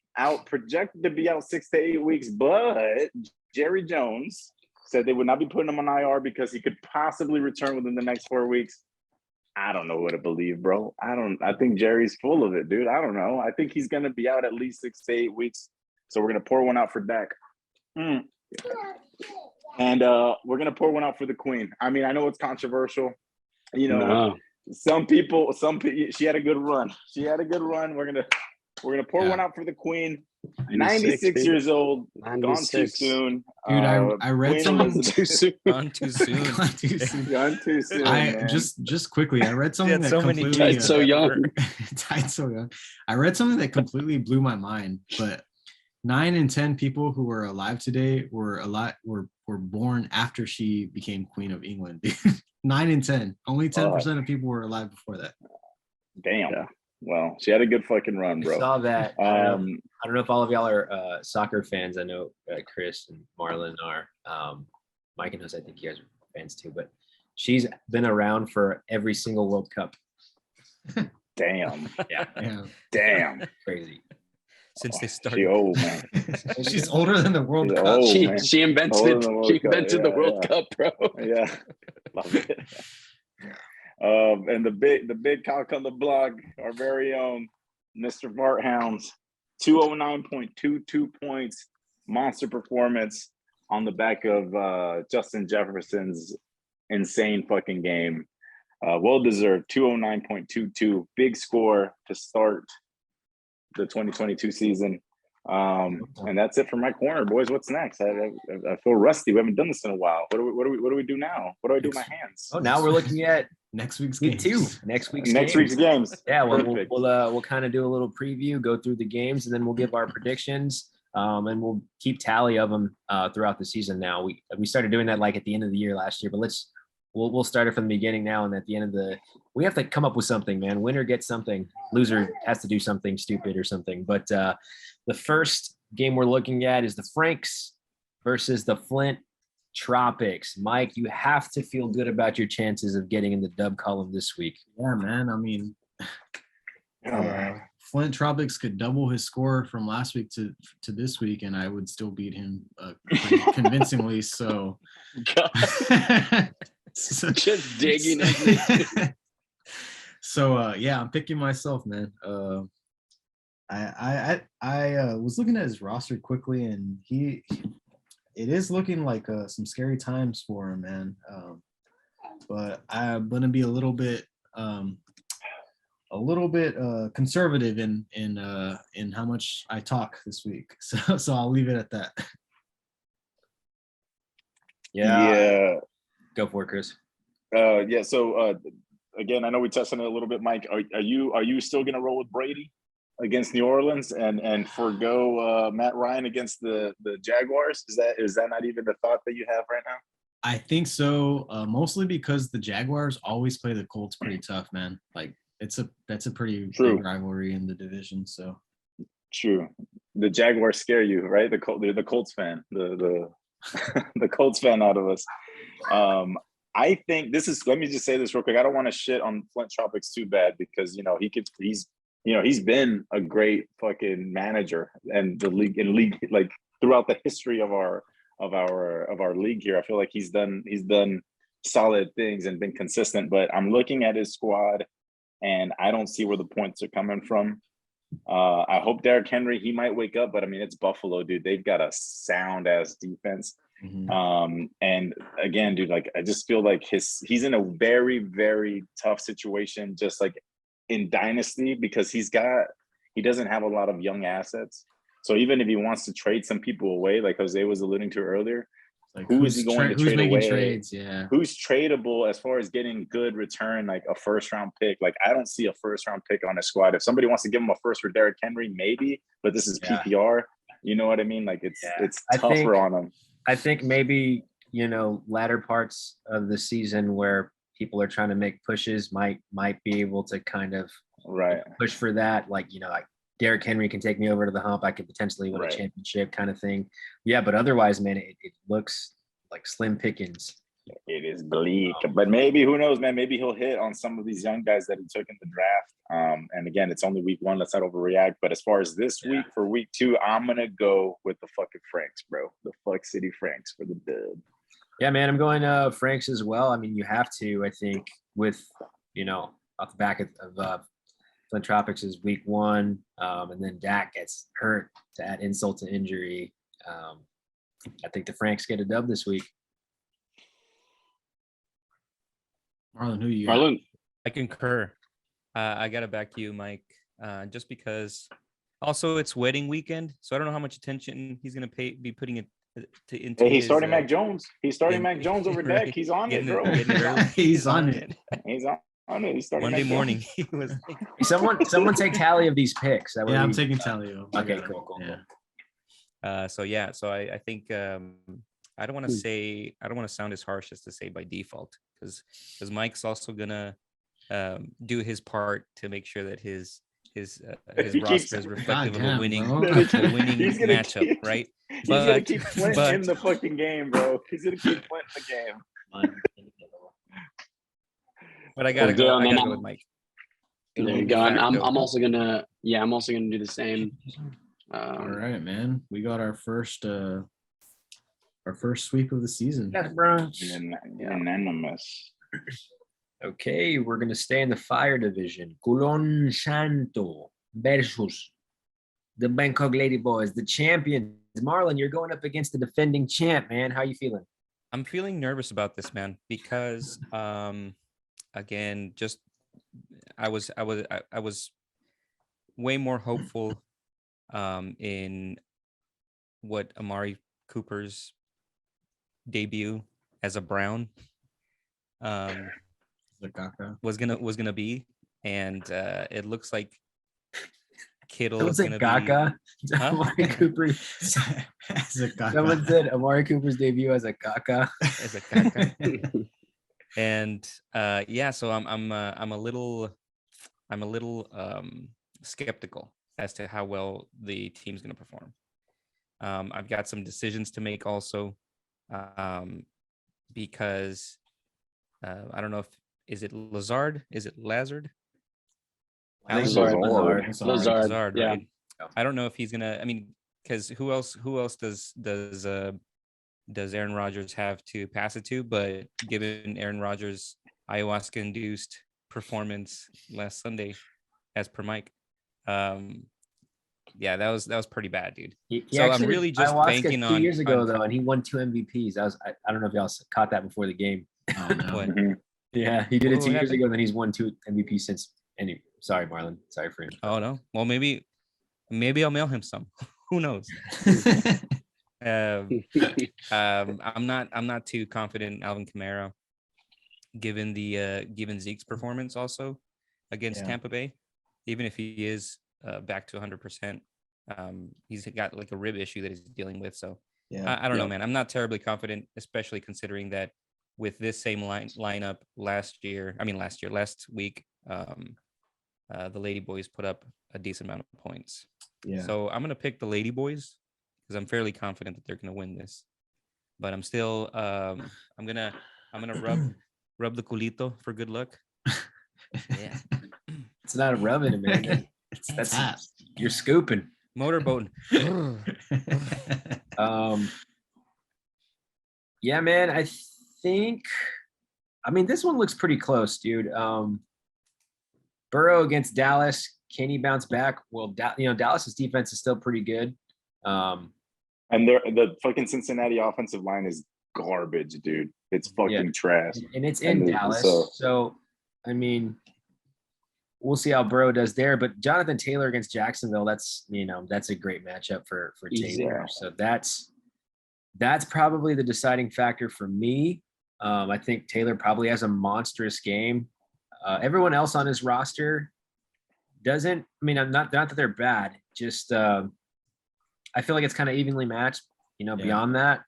D: projected to be out 6 to 8 weeks, but Jerry Jones said they would not be putting him on IR because he could possibly return within the next 4 weeks. I don't know what to believe, bro. I think Jerry's full of it, dude. I don't know. I think he's going to be out at least 6 to 8 weeks. So we're going to pour one out for Dak. And we're going to pour one out for the Queen. I mean, I know it's controversial. Some people, she had a good run. We're going to pour one out for the Queen. 96 years old, 96. Gone too soon.
B: Dude, I read something
E: too soon.
D: Gone too soon.
B: Just quickly, I read something that completely
C: died so young.
B: Died so young. I read something that completely blew my mind. But 9 in 10 people who are alive today were born after she became Queen of England. 9 in 10. Only 10% of people were alive before that.
D: Damn. Yeah. Well, she had a good fucking run, bro.
A: I saw that. I don't know if all of y'all are soccer fans. I know Chris and Marlon are. Mike and Jose, I think you guys are fans too. But she's been around for every single World Cup.
D: Damn.
A: Yeah.
D: Damn.
A: Crazy.
E: Since they started.
D: She old, man.
B: She's older than the World Cup.
D: Old,
C: she invented the World Cup, bro.
D: Yeah. Love it. And the big cock on the block, our very own Mr. Fart Hounds, 209.22 points, monster performance on the back of Justin Jefferson's insane fucking game. Well deserved, 209.22, big score to start the 2022 season. And that's it for my corner, boys. What's next? I feel rusty. We haven't done this in a while. What do we do now? What do I do with my hands?
A: Oh, now we're looking at
B: next week's
A: week
B: games.
A: 2. Next week's
D: games.
A: Yeah, we'll kind of do a little preview, go through the games, and then we'll give our predictions. And we'll keep tally of them throughout the season. Now we started doing that like at the end of the year last year, but we'll start it from the beginning now, and at the end of we have to come up with something, man. Winner gets something, loser has to do something stupid or something. But the first game we're looking at is the Franks versus the Flint Tropics. Mike, you have to feel good about your chances of getting in the dub column this week.
B: Yeah, man. I mean, Flint Tropics could double his score from last week to this week, and I would still beat him pretty convincingly. So,
C: Just digging in.
B: So yeah, I'm picking myself, man. I was looking at his roster quickly, and it is looking like some scary times for him, man. But I'm gonna be a little bit conservative in how much I talk this week. So I'll leave it at that.
D: Yeah.
A: Go for it, Chris.
D: Yeah. So again, I know we touched on it a little bit, Mike. Are you still gonna roll with Brady against New Orleans and forgo Matt Ryan against the Jaguars? Is that not even the thought that you have right now?
B: I think so, mostly because the Jaguars always play the Colts pretty tough, man. Like that's a pretty big rivalry in the division. So
D: true. The Jaguars scare you, right? The Colts fan, the the Colts fan out of us. I think let me just say this real quick. I don't want to shit on Flint Tropics too bad because he's been a great fucking manager and the league like throughout the history of our league here. I feel like he's done solid things and been consistent, but I'm looking at his squad and I don't see where the points are coming from. I hope Derrick Henry, he might wake up, but I mean, it's Buffalo, dude. They've got a sound ass defense. Mm-hmm. And again, dude, like I just feel like he's in a very, very tough situation, just like in dynasty, because he doesn't have a lot of young assets. So even if he wants to trade some people away, like Jose was alluding to earlier, like who is he going to trade away?
B: Trades, yeah.
D: Who's tradable as far as getting good return, like a first round pick? Like I don't see a first round pick on his squad. If somebody wants to give him a first for Derrick Henry, maybe, but this is PPR. You know what I mean? Like it's tougher on him.
A: I think maybe, latter parts of the season where people are trying to make pushes might be able to kind of push for that. Like, like Derrick Henry can take me over to the hump. I could potentially win a championship kind of thing. Yeah, but otherwise, man, it looks like slim pickings.
D: It is bleak, but maybe, who knows, man? Maybe he'll hit on some of these young guys that he took in the draft. And again, it's only week 1. Let's not overreact. But as far as this week, for week 2, I'm going to go with the fucking Franks, bro. The fuck City Franks for the dub.
A: Yeah, man, I'm going Franks as well. I mean, you have to, I think, with, off the back of Flint Tropics is week 1. And then Dak gets hurt to add insult to injury. I think the Franks get a dub this week.
B: Marlon, who you got?
C: Marlon.
E: I concur. I got to back you, Mike, just because also it's wedding weekend. So I don't know how much attention he's going to be putting it into.
D: Hey, he's starting Mac Jones. He's starting Mac Jones over Dak. He's on it, bro.
B: He's on it.
D: He's on it. He's starting
E: Monday morning. He was
A: someone take tally of these picks.
B: Yeah, I'm taking tally of them.
A: Okay, cool.
B: Yeah.
E: So I think I don't want to sound as harsh as to say by default, because Mike's also gonna do his part to make sure that his roster is reflective of a winning matchup, right?
D: He's gonna keep Flint in the fucking game, bro. He's gonna keep Flint in the game.
E: But I gotta go with Mike.
C: There you go. I'm also gonna do the same.
B: All right, man. We got our first sweep of the season.
A: Yes, bro.
D: Unanimous.
A: Okay, we're gonna stay in the fire division. Colon Santo versus the Bangkok Ladyboys, the champions. Marlon, you're going up against the defending champ, man. How you feeling?
E: I'm feeling nervous about this, man, because again, just I was way more hopeful in what Amari Cooper's debut as a Brown was gonna be, and it looks like Kittle is gonna be.
A: Amari Cooper. Someone said Amari Cooper's debut as a caca.
E: And yeah, so I'm a little skeptical as to how well the team's going to perform. I've got some decisions to make also, because I don't know if is it Lazard? Is it Lazard?
A: I think
C: Lazard.
E: Lazard,
C: Yeah.
E: right? I don't know if he's gonna. I mean, because who else does Aaron Rodgers have to pass it to? But given Aaron Rodgers' ayahuasca-induced performance last Sunday, as per Mike, yeah, that was pretty bad, dude.
A: He
E: So
A: actually
E: I'm really
A: did
E: just
A: ayahuasca
E: banking
A: 2
E: on
A: years ago
E: on-
A: though, and he won 2 MVPs. I don't know if y'all caught that before the game.
B: Oh no.
E: What?
A: Yeah, he did it
E: What
A: 2 years
E: happened?
A: ago, and then he's won 2 MVPs since. Sorry, Marlon. Sorry for him.
E: Oh no. Well, maybe I'll mail him some. Who knows? I'm not too confident in Alvin Kamara, given Zeke's performance also against
B: Yeah.
E: Tampa Bay. Even if he is back to 100%, he's got like a rib issue that he's dealing with. So
B: Yeah.
E: I don't know, man. I'm not terribly confident, especially considering that with this same lineup last week, the Lady Boys put up a decent amount of points.
B: Yeah.
E: So I'm gonna pick the Lady Boys because I'm fairly confident that they're gonna win this. But I'm still I'm gonna rub the culito for good luck. Yeah.
A: It's not a rubbing, man. That's you're scooping.
E: Motorboating.
A: Yeah, man. I mean, this one looks pretty close, dude. Burrow against Dallas. Can he bounce back? Well, Dallas's defense is still pretty good.
D: And the fucking Cincinnati offensive line is garbage, dude. It's fucking trash.
A: And it's in Dallas. So, I mean, we'll see how Burrow does there. But Jonathan Taylor against Jacksonville, that's a great matchup for Taylor. So that's probably the deciding factor for me. I think Taylor probably has a monstrous game. Everyone else on his roster doesn't. I mean, not that they're bad. Just I feel like it's kind of evenly matched. Beyond that,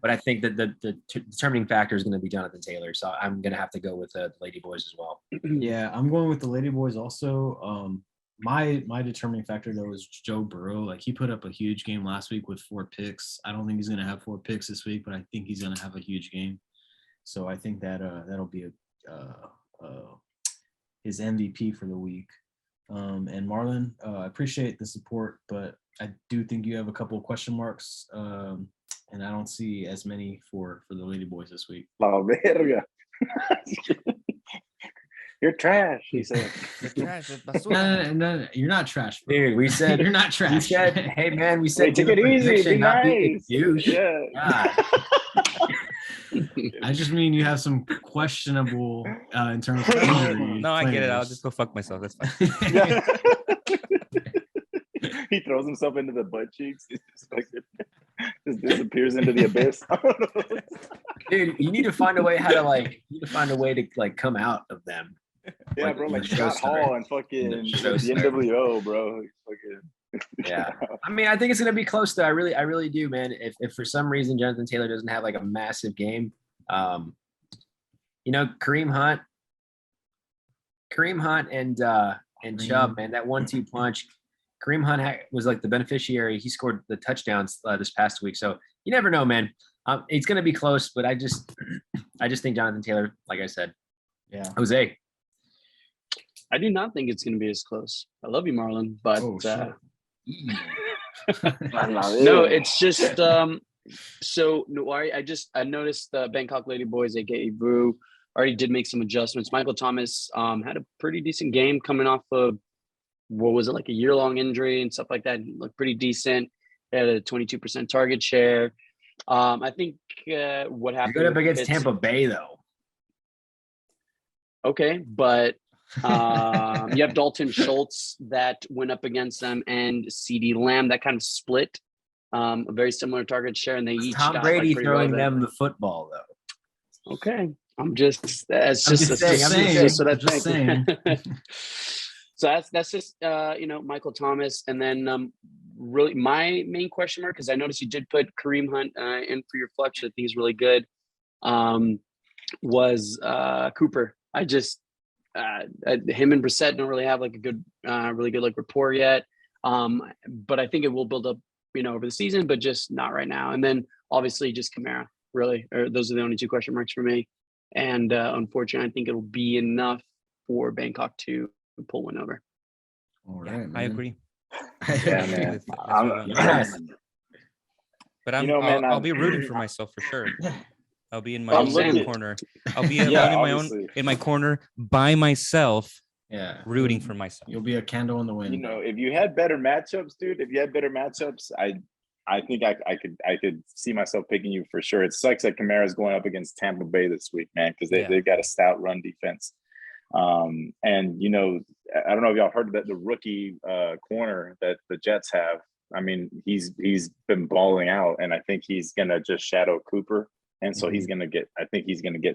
A: but I think that the determining factor is going to be Jonathan Taylor. So I'm going to have to go with the Lady Boys as well.
B: Yeah, I'm going with the Lady Boys also. My determining factor though is Joe Burrow. Like he put up a huge game last week with 4 picks. I don't think he's going to have 4 picks this week, but I think he's going to have a huge game. So I think that that'll be his MVP for the week. And Marlon, I appreciate the support, but I do think you have a couple of question marks, and I don't see as many for the Lady Boys this week.
D: La verga. You're trash, he said.
B: No, you're not trash, bro.
A: Dude, we said
B: You're not trash.
A: We said, hey man, we said
D: Hey, take it easy, be nice.
A: Yeah.
B: I just mean you have some questionable in terms of injury.
E: No, I get it. I'll
B: players.
E: just go fuck myself. That's fine.
D: He throws himself into the butt cheeks. He just disappears into the abyss.
A: Dude, you need to find a way to come out of them.
D: Yeah,
A: Like,
D: bro, like
A: the
D: Scott
A: showstar.
D: Hall and fucking
A: The
D: the
A: showstar.
D: NWO, bro. Fucking
A: Yeah. I mean, I think it's gonna be close though. I really do, man. If for some reason Jonathan Taylor doesn't have like a massive game, Kareem Hunt and Chubb, man, that 1-2 punch. Kareem Hunt was like the beneficiary. He scored the touchdowns this past week. So you never know, man. It's gonna be close, but I just think Jonathan Taylor, like I said.
B: Yeah.
A: Jose.
C: I do not think it's going to be as close. I love you, Marlon, but no, it's just I noticed the Bangkok Lady Boys, aka Brew, already did make some adjustments. Michael Thomas had a pretty decent game coming off of what was it, like a year-long injury and stuff like that. He looked pretty decent. He had a 22% target share. I think what happened.
A: You're good up against Tampa Bay though.
C: Okay, but you have Dalton Schultz that went up against them and CeeDee Lamb that kind of split a very similar target share, and they each
A: Tom
C: got,
A: Brady
C: like, pretty
A: throwing
C: relevant.
A: them the football though.
C: Okay, I'm just
B: saying.
C: So that's just Michael Thomas, and then really my main question mark, because I noticed you did put Kareem Hunt in for your flex. I think he's really good. was Cooper. I just him and Brissett don't really have like a good, really good like rapport yet. But I think it will build up, over the season, but just not right now. And then obviously just Kamara, really. Those are the only 2 question marks for me. And unfortunately, I think it'll be enough for Bangkok to pull one over.
B: All right,
E: I agree.
D: Yeah, man.
E: But I'll be rooting for myself for sure. I'll be in my own corner. I'll be in my corner by myself.
B: Yeah,
E: rooting for myself.
B: You'll be a candle in the wind.
D: If you had better matchups, dude. If you had better matchups, I think I could see myself picking you for sure. It sucks that Kamara's going up against Tampa Bay this week, man, because they've got a stout run defense. And I don't know if y'all heard that the rookie corner that the Jets have. I mean, he's been balling out, and I think he's gonna just shadow Cooper, and so he's gonna get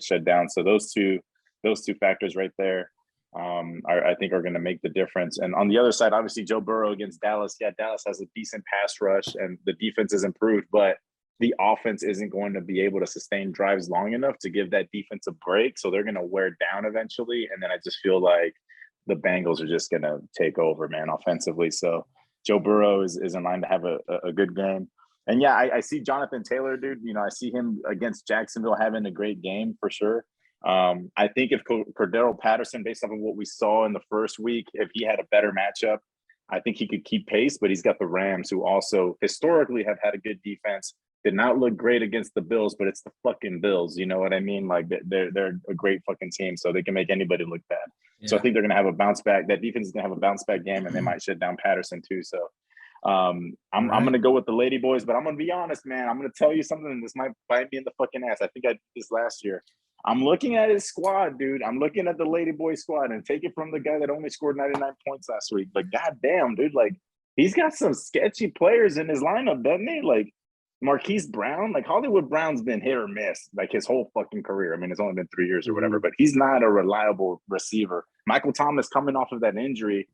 D: shut down. So those two factors right there, I think are gonna make the difference. And on the other side, obviously Joe Burrow against Dallas. Yeah, Dallas has a decent pass rush, and the defense is improved, but the offense isn't going to be able to sustain drives long enough to give that defense a break. So they're gonna wear down eventually, and then I just feel like the Bengals are just gonna take over, man, offensively. So Joe Burrow is in line to have a good game. And yeah, I see Jonathan Taylor, dude. I see him against Jacksonville having a great game for sure. I think if Cordero Patterson, based off of what we saw in the first week, if he had a better matchup, I think he could keep pace, but he's got the Rams, who also historically have had a good defense. Did not look great against the Bills, but it's the fucking Bills. You know what I mean? Like they're a greght fucking team, so they can make anybody look bad. Yeah. So I think they're going to have a bounce back. That defense is going to have a bounce back game, and they might shut down Patterson too. So I'm going to go with the Lady Boys, but I'm going to be honest, man. I'm going to tell you something, and this might bite me in the fucking ass. I think I did this last year. I'm looking at his squad, dude. I'm looking at the Lady Boy squad, and take it from the guy that only scored 99 points last week. But goddamn, dude, like he's got some sketchy players in his lineup, doesn't he? Like Marquise Brown, like Hollywood Brown's been hit or miss like his whole fucking career. I mean, it's only been 3 years or whatever, but he's not a reliable receiver. Michael Thomas coming off of that injury,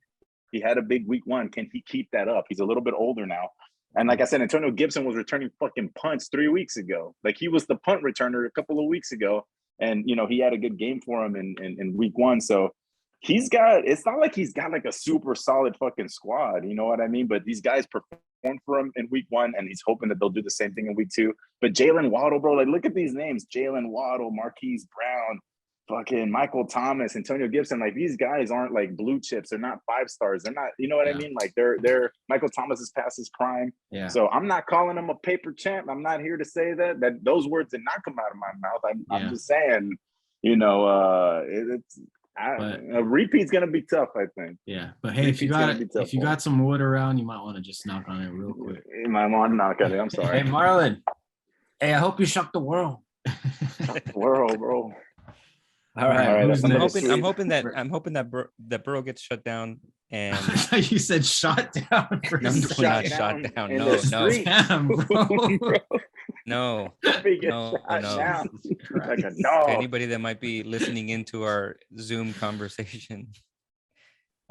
D: he had a big week 1. Can he keep that up? He's a little bit older now. And like I said, Antonio Gibson was returning fucking punts 3 weeks ago. Like he was the punt returner a couple of weeks ago. And, he had a good game for him in week 1. So it's not like he's got like a super solid fucking squad. You know what I mean? But these guys performed for him in week 1, and he's hoping that they'll do the same thing in week 2. But Jalen Waddle, bro, like look at these names: Jalen Waddle, Marquise Brown, fucking Michael Thomas, Antonio Gibson. Like these guys aren't like blue chips. They're not 5 stars. They're not, you know what I mean? Like they're Michael Thomas is past his prime. Yeah. So I'm not calling him a paper champ. I'm not here to say that those words did not come out of my mouth. I'm just saying, a repeat's gonna be tough, I think.
B: Yeah, but hey, if you got some wood around, you might want to just knock on it real quick.
D: You might want to knock on it. I'm sorry.
A: Hey, Marlon. Hey, I hope you shock the world.
D: Shock the world, bro.
A: All right.
E: I'm hoping that Burrow gets shut down. And
B: you said shot down.
E: Not shot down. No.
B: Damn, bro.
E: No. Anybody that might be listening into our Zoom conversation,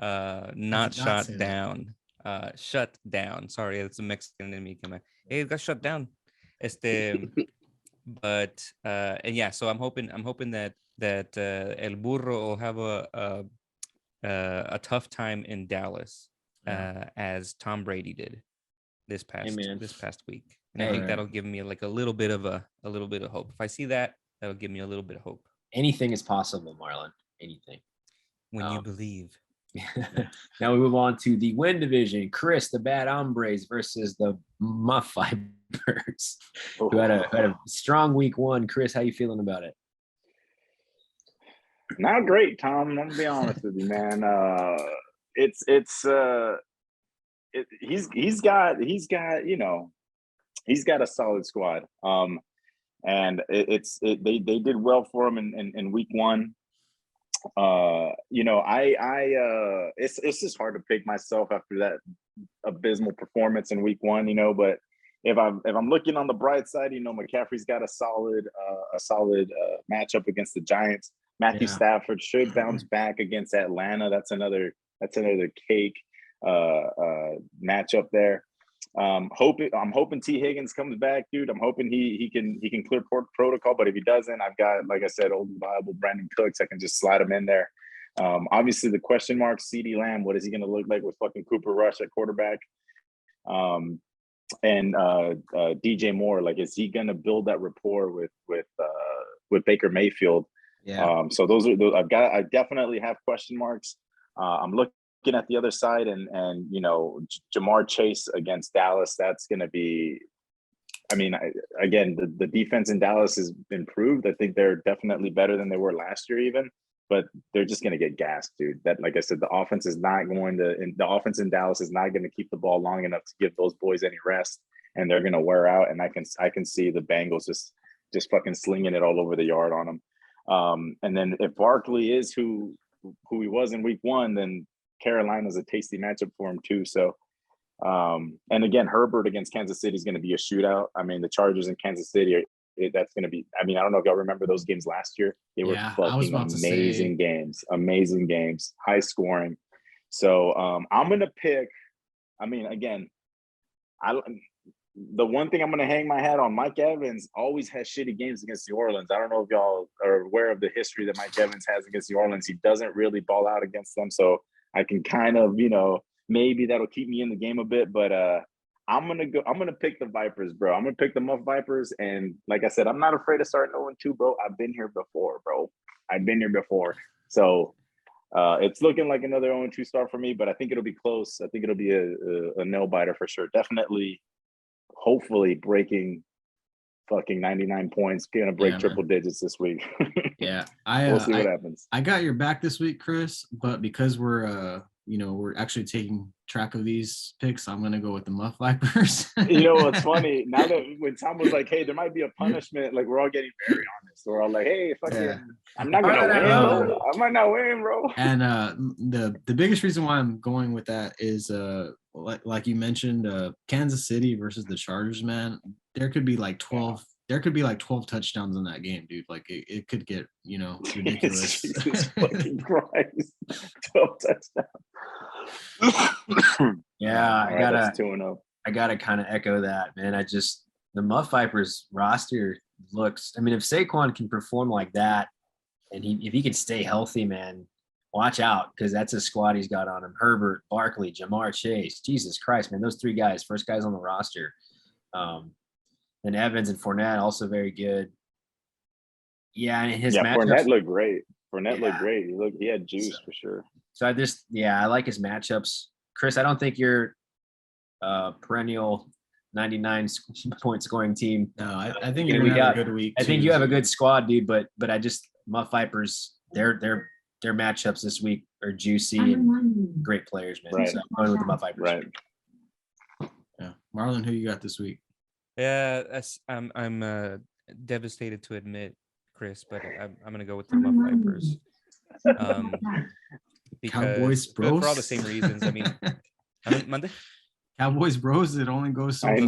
E: not shot down. Shut down. Sorry, it's a Mexican in me. Hey, it got shut down. But and yeah, so I'm hoping that El Burro will have a tough time in Dallas, as Tom Brady did this past week. And I think that'll give me like a little bit of hope. If I see that, that'll give me a little bit of hope.
A: Anything is possible, Marlon. Anything.
E: When you believe.
A: Now we move on to the win division. Chris, the Bad Hombres versus the Muff Vipers, who had a strong week 1. Chris, how you feeling about it?
D: Not great, Tom. I'm gonna be honest with you, man. He's got a solid squad. And they did well for him in week 1. It's just hard to pick myself after that abysmal performance in week 1, but if I'm looking on the bright side, McCaffrey's got a solid matchup against the Giants. Matthew Stafford should bounce back against Atlanta. That's another cake matchup there. I'm hoping T. Higgins comes back, dude. I'm hoping he can clear protocol. But if he doesn't, I've got, like I said, old viable Brandon Cooks. I can just slide him in there. Obviously the question mark, CeeDee Lamb. What is he going to look like with fucking Cooper Rush at quarterback? And DJ Moore. Like, is he going to build that rapport with Baker Mayfield?
B: Yeah.
D: So those are those. I definitely have question marks. I'm looking at the other side, and Jamar Chase against Dallas. That's going to be. I mean, again, the defense in Dallas has improved. I think they're definitely better than they were last year, even. But they're just going to get gassed, dude. That, like I said, the offense is not going to. The offense in Dallas is not going to keep the ball long enough to give those boys any rest, and they're going to wear out. And I can see the Bengals just fucking slinging it all over the yard on them. And then if Barkley is who he was in week 1, then Carolina's a tasty matchup for him too. So, and again, Herbert against Kansas City is going to be a shootout. I mean, the Chargers in Kansas City, that's going to be. I mean, I don't know if y'all remember those games last year. They were fucking amazing games, high scoring. So I'm going to pick. I mean, again, the one thing I'm going to hang my hat on, Mike Evans always has shitty games against New Orleans. I don't know if y'all are aware of the history that Mike Evans has against New Orleans. He doesn't really ball out against them. So I can kind of, maybe that'll keep me in the game a bit, but I'm going to pick the Vipers, bro. I'm going to pick the Muff Vipers. And like I said, I'm not afraid of starting 0-2, bro. I've been here before, bro. So it's looking like another 0-2 start for me, but I think it'll be close. I think it'll be a nail biter for sure. Definitely, hopefully breaking fucking 99 points, gonna break triple digits this week.
B: Yeah,
D: we'll see what happens.
B: I got your back this week, Chris, but because we're actually taking track of these picks, I'm gonna go with the Muff Vipers.
D: You know what's funny? Now that when Tom was like, "Hey, there might be a punishment," like we're all getting very honest. We're all like, "Hey, I'm not gonna win, bro. I might not win, bro."
B: And the biggest reason why I'm going with that is like you mentioned, Kansas City versus the Chargers, man. There could be like 12. There could be like 12 touchdowns in that game, dude. Like it could get, ridiculous.
D: Jesus fucking Christ. 12 touchdowns.
A: Yeah,
D: I
A: gotta kind of echo that, man. The Muff Vipers roster looks. I mean, if Saquon can perform like that, and if he can stay healthy, man, watch out, because that's a squad he's got on him. Herbert, Barkley, Jamar Chase. Jesus Christ, man, those 3 guys, first guys on the roster. And Evans and Fournette also very good. Yeah, and his matchups.
D: Fournette looked great. Looked great. He had juice for sure.
A: So I like his matchups. Chris, I don't think you're perennial 99 point scoring team.
B: No, I think you're gonna have a good week.
A: I think you have a good squad, dude. But I just Muff Vipers, their matchups this week are juicy and great players, man.
D: Right.
A: So I'm going with the Muff Vipers.
D: Right.
B: Yeah, Marlon, who you got this week?
E: Yeah, I'm devastated to admit, Chris, but I'm gonna go with the Muff Vipers. Because
B: Cowboys bros
E: for all the same reasons. I mean, Monday.
B: Cowboys bros, it only goes so
E: far.
D: We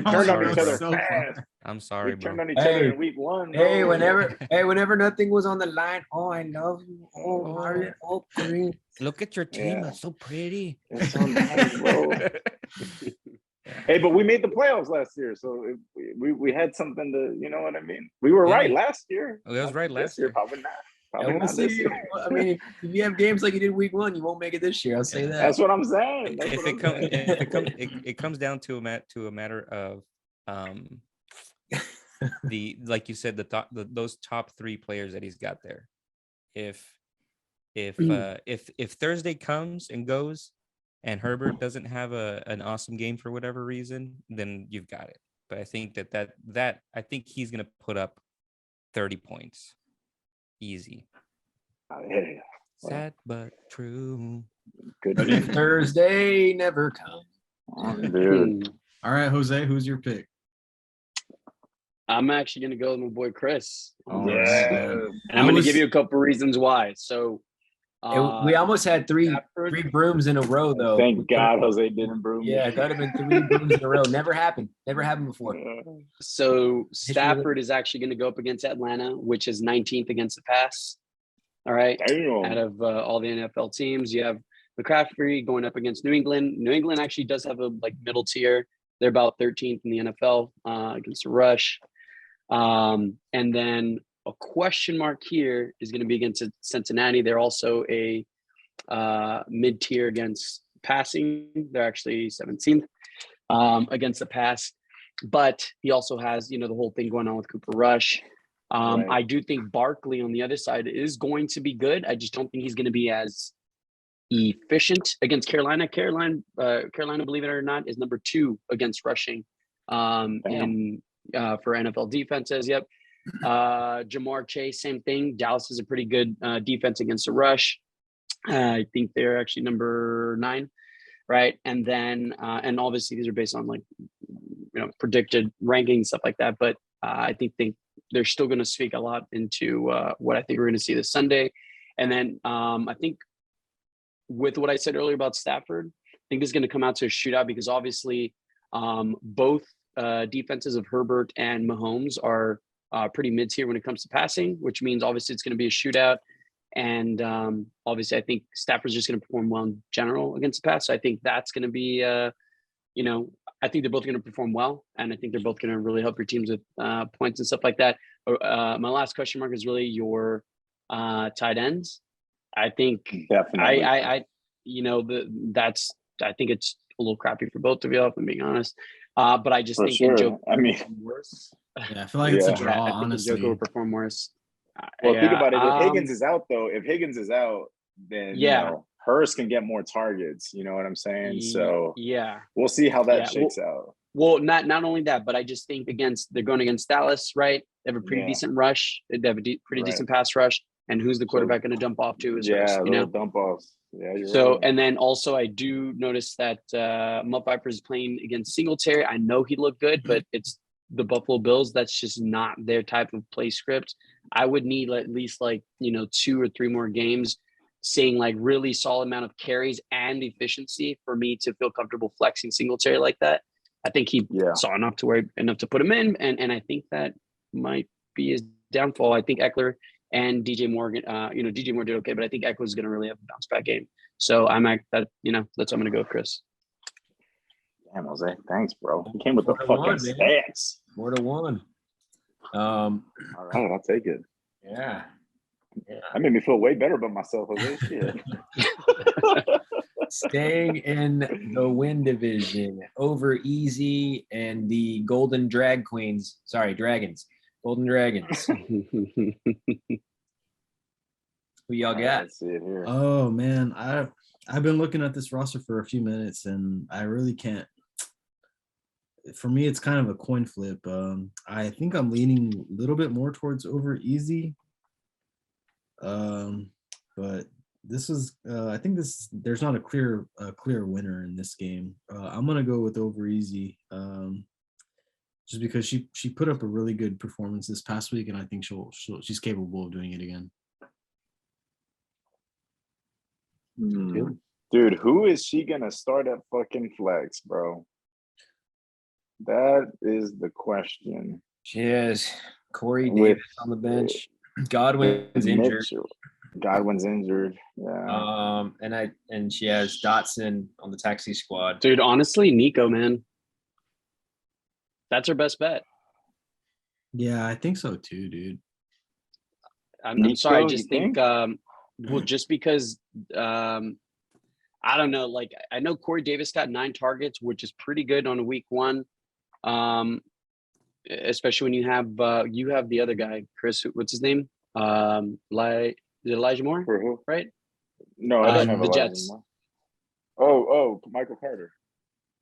D: turned on each other fast.
E: I'm sorry,
D: we turned
E: bro.
D: on each other in week 1.
A: Hey, whenever nothing was on the line, oh, I love you. Oh, Marlon. Oh, Green.
E: Look at your team. It's so pretty.
D: It's so nice, bro. Hey, but we made the playoffs last year, so we had something to, you know what I mean? We were right last year.
E: Oh, that was right last year.
D: Probably not.
A: We'll see. I mean, if you have games like you did week 1, you won't make it this year. I'll say that.
D: That's what I'm saying.
E: It comes down to a matter of like you said, those top 3 players that he's got there. If Thursday comes and goes and Herbert doesn't have an awesome game for whatever reason, then you've got it. But I think that I think he's gonna put up 30 points. Easy. Sad but true.
D: Good.
A: But if Thursday never comes.
D: Dude.
B: All right, Jose, who's your pick?
C: I'm actually going to go with my boy Chris.
D: Yeah.
C: And I'm going to give you a couple reasons why. So
A: we almost had three brooms in a row, though.
D: Thank God Jose didn't broom.
A: Yeah, it could have been 3 brooms in a row. Never happened before.
C: So Stafford is actually going to go up against Atlanta, which is 19th against the pass. All right.
D: Damn.
C: Out of all the NFL teams, you have McCaffrey going up against New England. New England actually does have a middle tier. They're about 13th in the NFL against the rush. And then a question mark here is going to be against Cincinnati. They're also a mid-tier against passing. They're actually 17th against the pass. But he also has, the whole thing going on with Cooper Rush.
D: Right.
C: I do think Barkley on the other side is going to be good. I just don't think he's going to be as efficient against Carolina. Carolina, believe it or not, is number 2 against rushing for NFL defenses. Yep. Jamar Chase, same thing. Dallas is a pretty good defense against the rush. I think they're actually number 9, right? And then, and obviously these are based on predicted rankings, stuff like that. But I think they're still going to speak a lot into what I think we're going to see this Sunday. And then I think with what I said earlier about Stafford, I think this is going to come out to a shootout because obviously both defenses of Herbert and Mahomes are pretty mid-tier when it comes to passing, which means obviously it's going to be a shootout. And obviously I think Stafford's just going to perform well in general against the pass. So I think that's going to be, I think they're both going to perform well. And I think they're both going to really help your teams with points and stuff like that. My last question mark is really your tight ends. I think
D: Definitely.
C: I think it's a little crappy for both of you, if I'm being honest. But I just think Njoku worse.
B: Yeah, I feel like it's a draw, honestly.
C: Njoku will perform worse.
D: Well, think about it. If Higgins is out, then Hurst can get more targets. You know what I'm saying? So we'll see how that shakes out.
C: Well, not only that, but I just think they're going against Dallas, right? They have a pretty decent rush. They have a pretty decent pass rush. And who's the quarterback going to dump off to? Hurst,
D: dump offs. Yeah,
C: you're right. And then also I do notice that Mutt Viper is playing against Singletary. I know he looked good, but it's the Buffalo Bills. That's just not their type of play script. I would need at least 2 or 3 more games seeing really solid amount of carries and efficiency for me to feel comfortable flexing Singletary like that. I think he saw enough to put him in. And I think that might be his downfall. I think Eckler and DJ Morgan, DJ Moore did okay, but I think Eckler is going to really have a bounce back game. So I'm at that, that's what I'm going to go with Chris.
D: Damn, Jose. Thanks, bro. He came with the fucking stats.
A: 4-1.
D: All right, I'll take it.
A: Yeah.
D: That made me feel way better about myself, Jose. Shit.
A: Staying in the win division, over easy and the Golden Dragons. Golden Dragons. Who y'all got?
D: Let's see it here.
B: Oh man, I've been looking at this roster for a few minutes and I really can't. For me, it's kind of a coin flip. I think I'm leaning a little bit more towards over easy. But this is I think there's not a clear winner in this game. I'm gonna go with over easy. Just because she put up a really good performance this past week, and I think she's capable of doing it again.
D: Dude, who is she gonna start at fucking flex, bro? That is the question.
A: She has Corey Davis on the bench. Godwin's injured.
D: Godwin's injured. Yeah.
A: And she has Dotson on the taxi squad.
C: Dude, honestly, Nico, man. That's her best bet.
B: Yeah, I think so too, dude.
C: I'm sorry. I just think, just because, I don't know. I know Corey Davis got 9 targets, which is pretty good on a week 1. Especially when you have the other guy, Chris. What's his name? Is it Elijah Moore? Right?
D: No, I don't have
C: the Jets.
D: Moore. Oh, Michael Carter.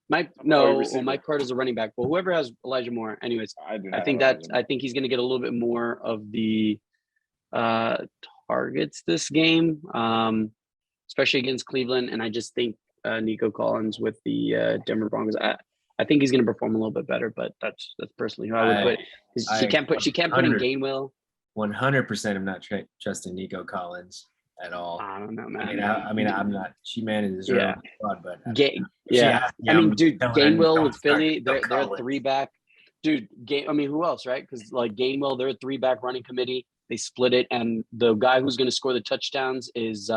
C: Mike Carter's a running back. Well, whoever has Elijah Moore. Anyways, I think he's going to get a little bit more of the targets this game, especially against Cleveland. And I just think Nico Collins with the Denver Broncos. I think he's going to perform a little bit better, but that's personally who I would put. She can't put in Gainwell.
A: 100% I'm not trusting Nico Collins at all.
C: I don't know, man.
A: I'm not. She manages her own squad, but
C: dude, Gainwell with Philly, they're a 3-back. Dude, who else, right? Because Gainwell, they're a 3-back running committee. They split it, and the guy who's going to score the touchdowns is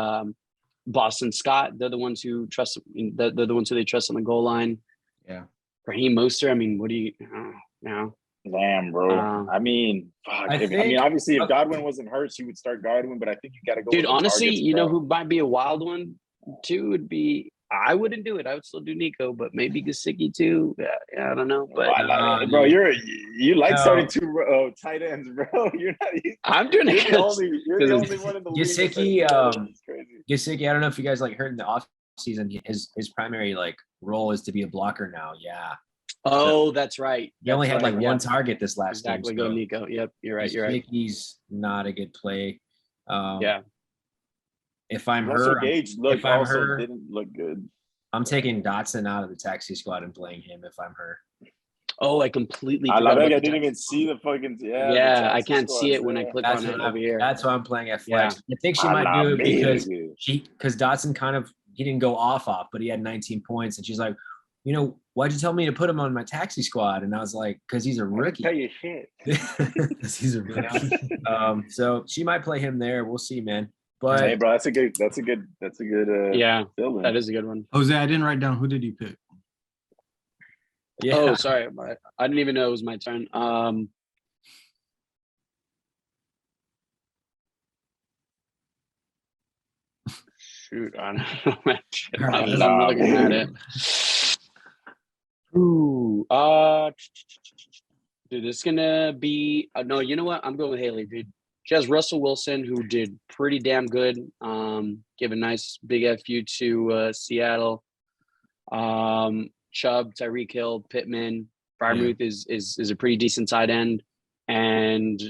C: Boston Scott, they're the ones who trust. They're the ones who they trust on the goal line.
B: Yeah.
C: Raheem Mostert. I mean, what do you? No.
D: Damn, bro. I mean, fuck. I mean, obviously, if Godwin wasn't hurt, you would start Godwin. But I think you got to go.
C: Dude,
D: with the
C: honestly,
D: targets,
C: you know
D: bro.
C: who might be a wild one too would be. I wouldn't do it. I would still do Nico, but maybe Gesicki too. Yeah, I don't know. But
D: bro, you like starting two tight ends, bro. You're not.
C: I'm doing it.
D: You're the only one in the league.
A: Gesicki, Gesicki. I don't know if you guys like heard in the off season, his primary like role is to be a blocker now. Yeah.
C: Oh, that's right.
A: He only had like one target this last game.
C: Exactly. Go Nico. Yep, you're right. You're right.
A: Gesicki's not a good play.
C: Yeah.
A: If I'm
D: Russell
A: her,
D: Gage
A: if I'm
D: also
A: her,
D: didn't look good.
A: I'm taking Dotson out of the taxi squad and playing him if I'm her.
C: Oh, I completely.
D: I love it. I didn't even see the fucking
C: Yeah, I can't see it when I click on it over here.
A: That's why I'm playing at flex.
C: Yeah.
A: I think she might do it because Dotson he didn't go off, but he had 19 points, and she's like, you know, why'd you tell me to put him on my taxi squad? And I was like, because he's a rookie.
D: Tell you shit.
B: Because he's a rookie.
A: So she might play him there. We'll see, man. But
D: hey, bro, that's a good.
C: Yeah,
D: fill-in.
C: that is a good one.
B: Jose, I didn't write down. Who did you pick?
A: yeah.
C: Oh, sorry. I didn't even know it was my turn. Shoot, I don't know. I'm looking at it. Ooh, dude, it's gonna be no. You know what? I'm going with Haley, dude. She has Russell Wilson, who did pretty damn good. Give a nice big FU to Seattle. Chubb, Tyreek Hill, Pittman, Freiermuth is a pretty decent tight end, and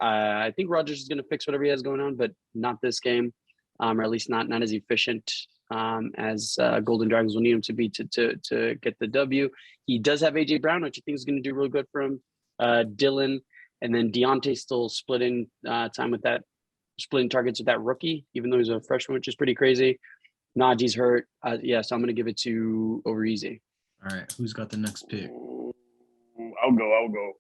C: I think Rodgers is going to fix whatever he has going on, but not this game, or at least not as efficient as Golden Dragons will need him to be to get the W. He does have AJ Brown, which I think is going to do real good for him. Dylan, and then Deontay still splitting targets with that rookie, even though he's a freshman, which is pretty crazy. Najee's hurt. So I'm going to give it to Over-Easy.
B: All right, who's got the next pick?
D: I'll go.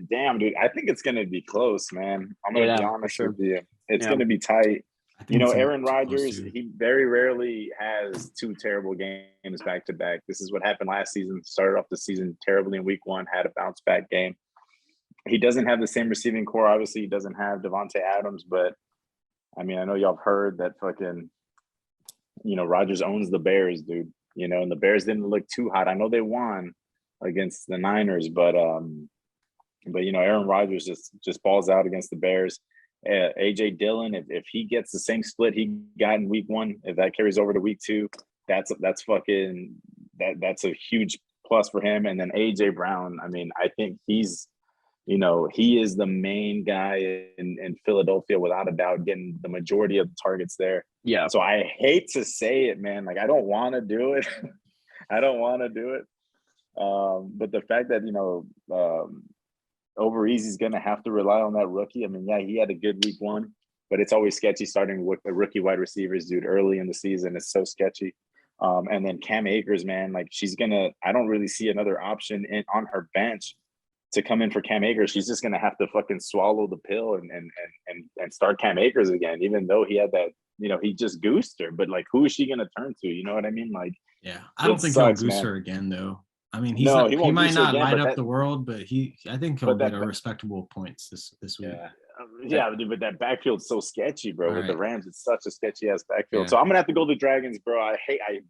D: Damn, dude. I think it's going to be close, man. I'm going to be honest with you. It's going to be tight. You know, Aaron Rodgers, he very rarely has two terrible games back to back. This is what happened last season. Started off the season terribly in week one, had a bounce back game. He doesn't have the same receiving core. Obviously, he doesn't have Devontae Adams, but I mean, I know y'all have heard that fucking, you know, Rodgers owns the Bears, dude. You know, and the Bears didn't look too hot. I know they won against the Niners, but you know, Aaron Rodgers just balls out against the Bears. AJ Dillon, if he gets the same split he got in week one, if that carries over to week two, that's a huge plus for him. And then AJ Brown, I mean, I think he's, you know, he is the main guy in Philadelphia without a doubt, getting the majority of the targets there.
C: Yeah.
D: So I hate to say it, man. Like, I don't want to do it. But the fact that, you know, Over-Easy's going to have to rely on that rookie. I mean, yeah, he had a good week one, but it's always sketchy starting with the rookie wide receivers, dude, early in the season. It's so sketchy. And then Cam Akers, man, like I don't really see another option on her bench to come in for Cam Akers. She's just going to have to fucking swallow the pill and start Cam Akers again, even though he had that, you know, he just goosed her. But like, who is she going to turn to? You know what I mean? Like,
B: yeah, I don't think he'll goose her again, though. I mean, he might not light up the world, but I think he'll get a respectable points this week.
D: Yeah, but that backfield's so sketcy, bro. With the Rams, it's such a sketchy ass backfield. Yeah. So I'm gonna have to go the Dragons, bro. I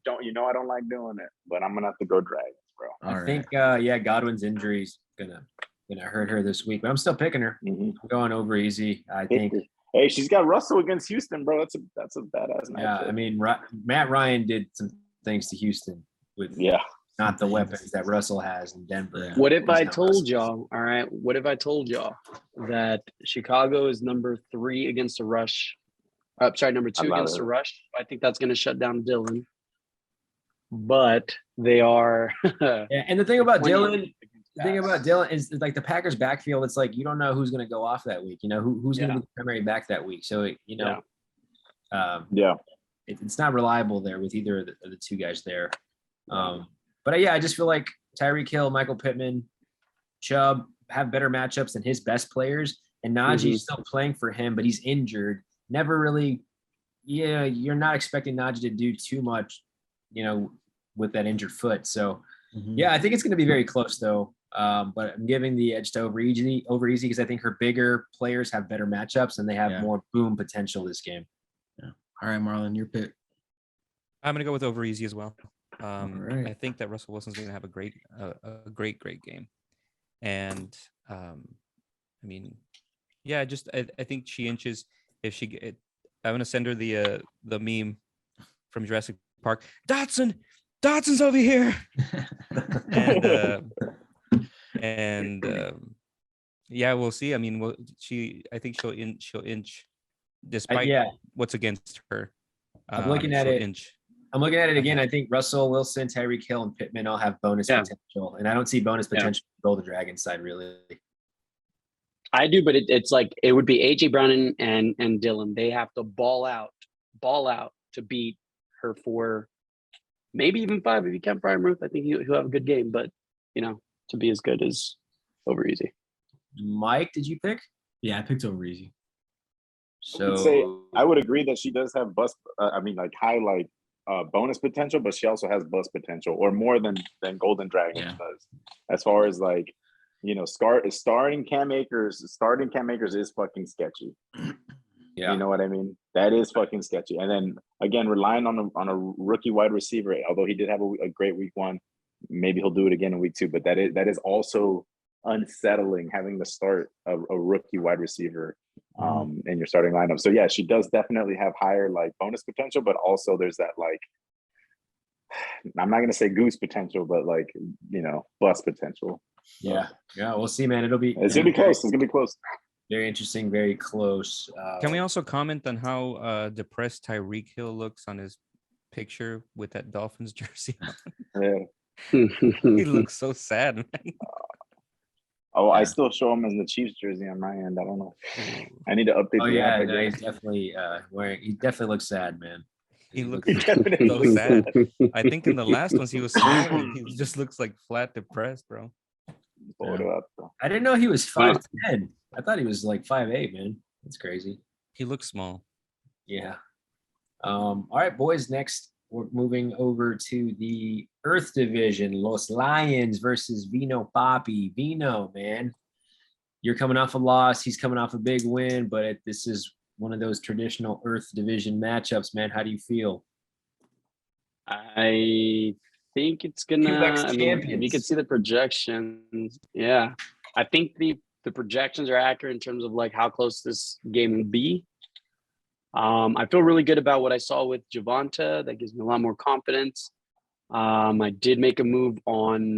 D: don't like doing it, but I'm gonna have to go Dragons, bro.
A: I think Godwin's injury's gonna hurt her this week, but I'm still picking her. I'm going Over-Easy. I think.
D: Hey, she's got Russell against Houston, bro. That's a badass match.
A: Yeah, I mean, Matt Ryan did some things to Houston with not the weapons that Russell has in Denver.
C: What if I told y'all, all right, what if I told y'all that Chicago is number 3 against the rush? Number 2 against the rush. I think that's going to shut down Dylan. But they are.
A: And the thing about Dylan is like the Packers backfield. It's like you don't know who's going to go off that week. You know who's going to be the primary back that week. So it's not reliable there with either of the two guys there. But I just feel like Tyreek Hill, Michael Pittman, Chubb have better matchups than his best players. And Najee's still playing for him, but he's injured. Never really yeah, you're not expecting Najee to do too much, with that injured foot. So yeah, I think it's going to be very close though. But I'm giving the edge to over easy because I think her bigger players have better matchups and they have more boom potential this game.
B: Yeah. All right, Marlon, your pick.
E: I'm gonna go with over easy as well.
B: Right.
E: I think that Russell Wilson's gonna have a great game, and I mean, yeah, I think she inches. If I'm gonna send her the meme from Jurassic Park. Dotson's over here, and yeah, we'll see. I mean, I think she'll inch, despite what's against her.
A: I'm looking at it. I'm looking at it again. I think Russell Wilson, Tyreek Hill, and Pittman all have bonus potential, and I don't see bonus potential on the Golden Dragon side really.
C: I do, but it's like it would be AJ Brown and Dylan. They have to ball out to beat her 4, maybe even 5 if you count Brian Ruth. I think he'll have a good game, but to be as good as over easy.
A: Mike, did you pick?
B: Yeah, I picked over easy.
D: So I would agree that she does have high bonus potential, but she also has bust potential, or more than Golden Dragons does. As far as starting Cam Akers is fucking sketchy.
A: Yeah,
D: you know what I mean. That is fucking sketchy. And then again, relying on a rookie wide receiver, although he did have a great week 1, maybe he'll do it again in week 2. But that is also unsettling, having to start a rookie wide receiver in your starting lineup. So yeah, she does definitely have higher bonus potential, but also there's that I'm not gonna say goose potential, but bust potential.
A: Yeah, we'll see, man.
D: It's gonna be close. It's gonna be close.
A: Very interesting, very close.
E: Can we also comment on how depressed Tyreek Hill looks on his picture with that Dolphins jersey on? He looks so sad, man.
D: I still show him as the Chiefs jersey on my end. I don't know. I need to update the app.
A: No, he's definitely he definitely looks sad, man.
E: He looks so sad. I think in the last ones he was smiling. He just looks like flat depressed, bro.
A: I didn't know he was 5'10". I thought he was 5'8", man. That's crazy.
E: He looks small.
A: Yeah. All right, boys. Next, we're moving over to the Earth Division. Los Lions versus Vino Papi. Vino, man, you're coming off a loss. He's coming off a big win, but this is one of those traditional Earth Division matchups, man. How do you feel?
C: I think it's gonna. I mean, if you can see the projections, yeah, I think the projections are accurate in terms of how close this game will be. I feel really good about what I saw with Javonte. That gives me a lot more confidence. I did make a move on.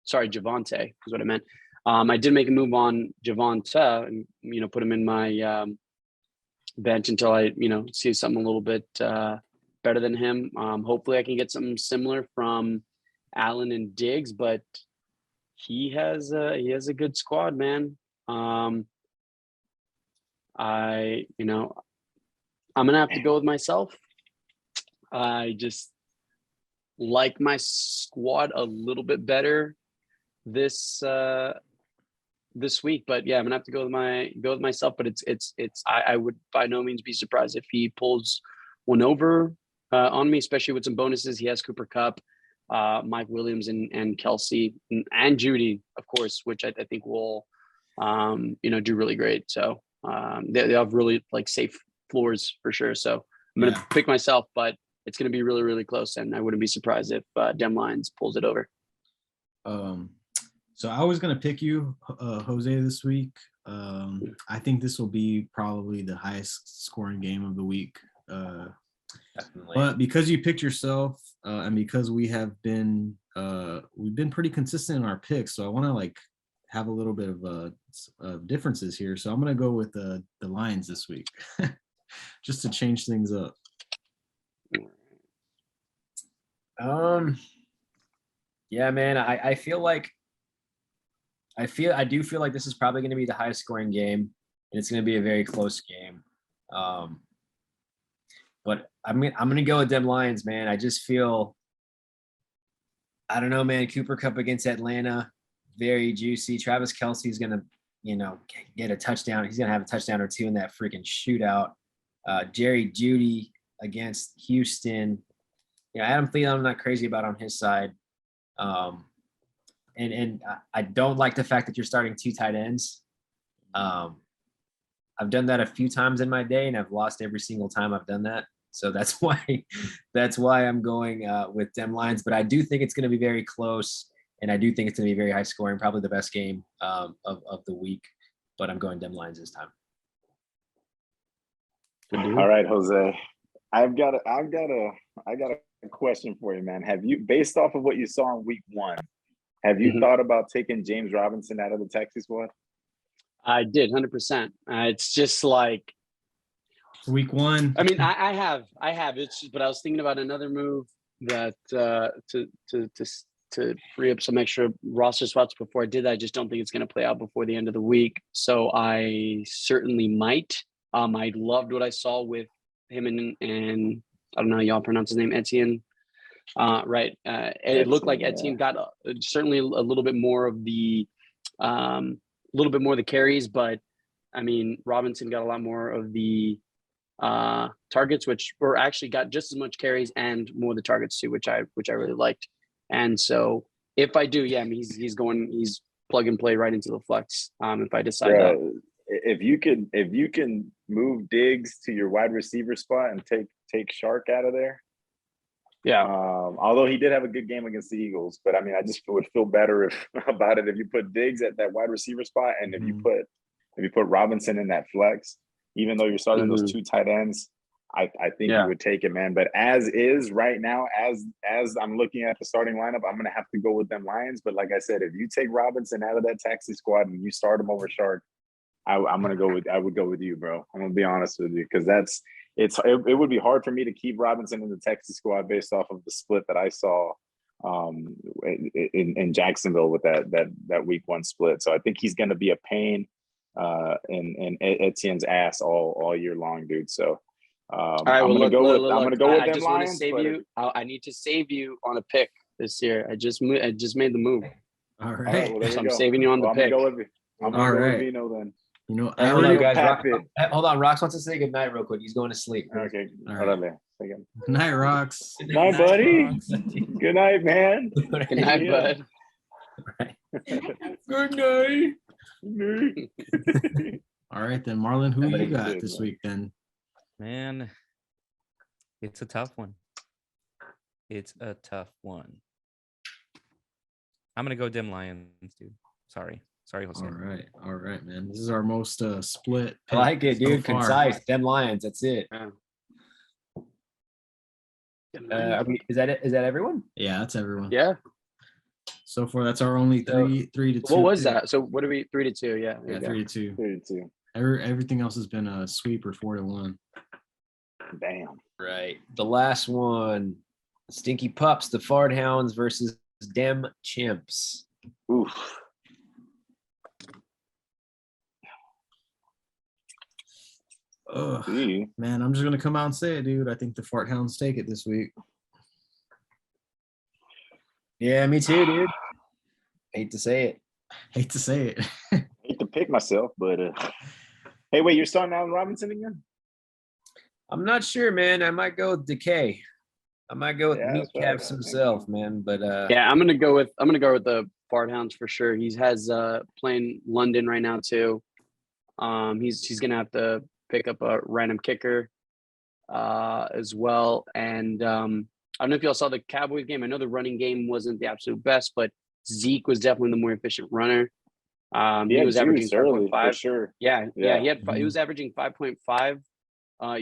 C: Javonte is what I meant. I did make a move on Javonte and put him in my bench until I see something a little bit better than him. Hopefully I can get something similar from Allen and Diggs, but he has a good squad, man. I'm gonna have to go with myself. I just like my squad a little bit better this week, but yeah, I'm gonna have to go with myself. But I would by no means be surprised if he pulls one over on me, especially with some bonuses. He has Cooper Kupp, Mike Williams, and Kelsey, and Judy, of course, which I think will do really great. So they have really safe floors for sure. So I'm gonna pick myself, but it's gonna be really, really close, and I wouldn't be surprised if Dem Lions pulls it over.
B: So I was gonna pick you, Jose, this week. I think this will be probably the highest scoring game of the week.
A: Definitely.
B: But because you picked yourself, and because we've been pretty consistent in our picks, so I want to have a little bit of differences here. So I'm gonna go with the Lions this week, just to change things up.
A: Yeah, man. I do feel like this is probably going to be the highest scoring game, and it's going to be a very close game. But I'm going to go with them Lions, man. I just feel, I don't know, man. Cooper Kupp against Atlanta, very juicy. Travis Kelce's going to, get a touchdown. He's going to have a touchdown or two in that freaking shootout. Jerry Jeudy against Houston. Adam Thielen, I'm not crazy about on his side. And I don't like the fact that you're starting 2 tight ends. I've done that a few times in my day, and I've lost every single time I've done that. So that's why I'm going with Dem Lions. But I do think it's going to be very close, and I do think it's going to be very high scoring, probably the best game of the week. But I'm going Dem Lions this time.
D: All right, Jose. I got a question for you, man. Have you, based off of what you saw in week 1, have you thought about taking James Robinson out of the taxi squad?
C: I did 100%. It's just like
B: week 1.
C: I mean, I have. It's just, but I was thinking about another move that to free up some extra roster spots before I did that. I just don't think it's going to play out before the end of the week. So I certainly might. I loved what I saw with him and I don't know how y'all pronounce his name, Etienne. Right. It looked like Etienne got certainly a little bit more of the carries, but I mean, Robinson got a lot more of the targets, which were actually got just as much carries and more of the targets too, which I really liked. And so if I do, I mean, he's plug and play right into the flex. If I decide that.
D: If you can move Diggs to your wide receiver spot and take Shark out of there.
C: Yeah.
D: Although he did have a good game against the Eagles, but I mean, I just would feel better if you put Diggs at that wide receiver spot, and if you put Robinson in that flex, even though you're starting those 2 tight ends, I think you would take it, man. But as is right now, as I'm looking at the starting lineup, I'm gonna have to go with them Lions. But like I said, if you take Robinson out of that taxi squad and you start him over Shark, I would go with you, bro. I'm gonna be honest with you, because it would be hard for me to keep Robinson in the Texas squad based off of the split that I saw in Jacksonville with that week 1 split. So I think he's gonna be a pain in Etienne's ass all year long, dude. So
C: all right,
D: I'm gonna go with
C: I
D: them
C: just want to
D: Lions.
C: save you. I need to save you on a pick this year. I just made the move.
B: All right.
D: Well,
C: So I'm saving you on the pick.
D: I'm gonna go with Vino then.
B: You know,
A: Hey, hold on, guys. Hold on, Rox wants to say goodnight real quick. He's going to sleep.
D: Okay.
B: All right.
D: Good
B: night, Rox.
D: Good night, buddy. Good night, man.
C: Good night, bud.
A: Good night.
B: All right, then, Marlon, who you got this week then?
E: Man, it's a tough one. I'm gonna go Dem Lions, dude. Sorry, Jose.
B: All right, man. This is our most split.
A: I like it, dude.
B: So
A: concise. Dem Lions. That's it. Is that it? Is that everyone?
B: Yeah, that's everyone.
C: Yeah.
B: So far, that's our only three to 2.
C: What was that? So what are we 3-2? Yeah.
B: 3-2.
D: 3-2.
B: Everything else has been a sweep or 4-1.
D: Damn.
A: Right. The last one, Stinky Pups, the Fard Hounds versus Dem Chimps.
D: Oof.
B: Ugh, man, I'm just gonna come out and say it, dude. I think the Fart Hounds take it this week.
A: Yeah, me too, dude. Hate to say it.
B: Hate
D: to pick myself, but hey, wait, you're starting Allen Robinson again?
A: I'm not sure, man. I might go with Decay. I might go with Meatcaps himself, man. But
C: yeah, I'm gonna go with the Fart Hounds for sure. He has playing London right now too. He's gonna have to pick up a random kicker as well. And I don't know if y'all saw the Cowboys game. I know the running game wasn't the absolute best, but Zeke was definitely the more efficient runner. He was averaging 5.5
D: for sure.
C: Yeah. He was averaging 5.5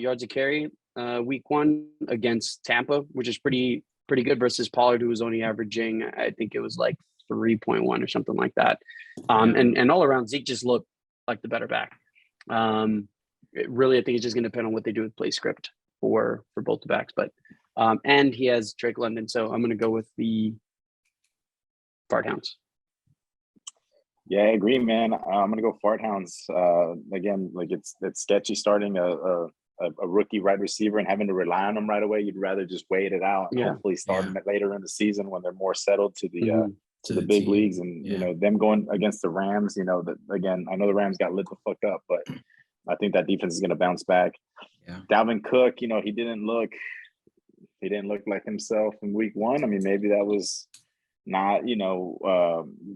C: yards a carry week 1 against Tampa, which is pretty good versus Pollard, who was only averaging, I think it was like 3.1 or something like that. And all around, Zeke just looked like the better back. Really, I think it's just going to depend on what they do with play script for both the backs. But and he has Drake London, so I'm going to go with the Fart Hounds.
D: Yeah, I agree, man. I'm gonna go Fart Hounds. Again, like it's sketchy starting a rookie wide receiver and having to rely on them right away. You'd rather just wait it out and hopefully start them later in the season when they're more settled to the big
B: team.
D: leagues. And you know, them going against the Rams, you know, that again, I know the Rams got lit the fuck up, but I think that defense is gonna bounce back. Dalvin Cook, he didn't look like himself in week 1. I mean, maybe that was not,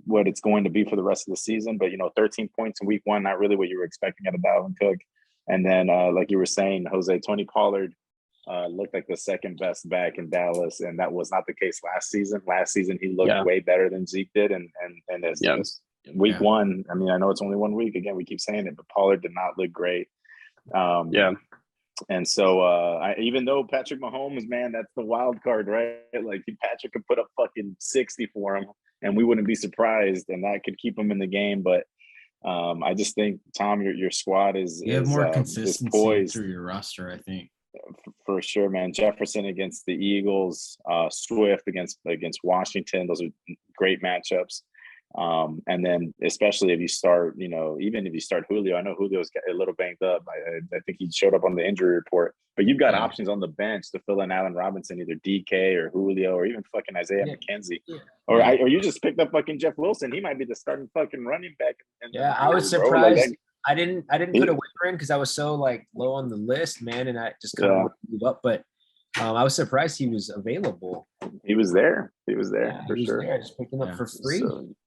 D: what it's going to be for the rest of the season, but 13 points in week 1, not really what you were expecting out of Dalvin Cook. And then, like you were saying, Jose, Tony Pollard looked like the second best back in Dallas, and that was not the case last season. Last season, he looked way better than Zeke did, and as week 1, I mean, I know it's only 1 week. Again, we keep saying it, but Pollard did not look great. And so, even though Patrick Mahomes, man, that's the wild card, right? Like Patrick could put up fucking 60 for him, and we wouldn't be surprised, and that could keep him in the game. But I just think, Tom, your squad is
B: more consistency through your roster, I think.
D: For sure, man. Jefferson against the Eagles, Swift against Washington. Those are great matchups. And then especially if you start, even if you start Julio, I know Julio's got a little banged up. I think he showed up on the injury report, but you've got options on the bench to fill in Allen Robinson, either DK or Julio, or even fucking Isaiah McKenzie. Or you just picked up fucking Jeff Wilson. He might be the starting fucking running back.
A: I was surprised. I didn't put a waiver in because I was so low on the list, man, and I just kind of move up. But I was surprised he was available.
D: He was there. For sure.
A: I just picked him up for free.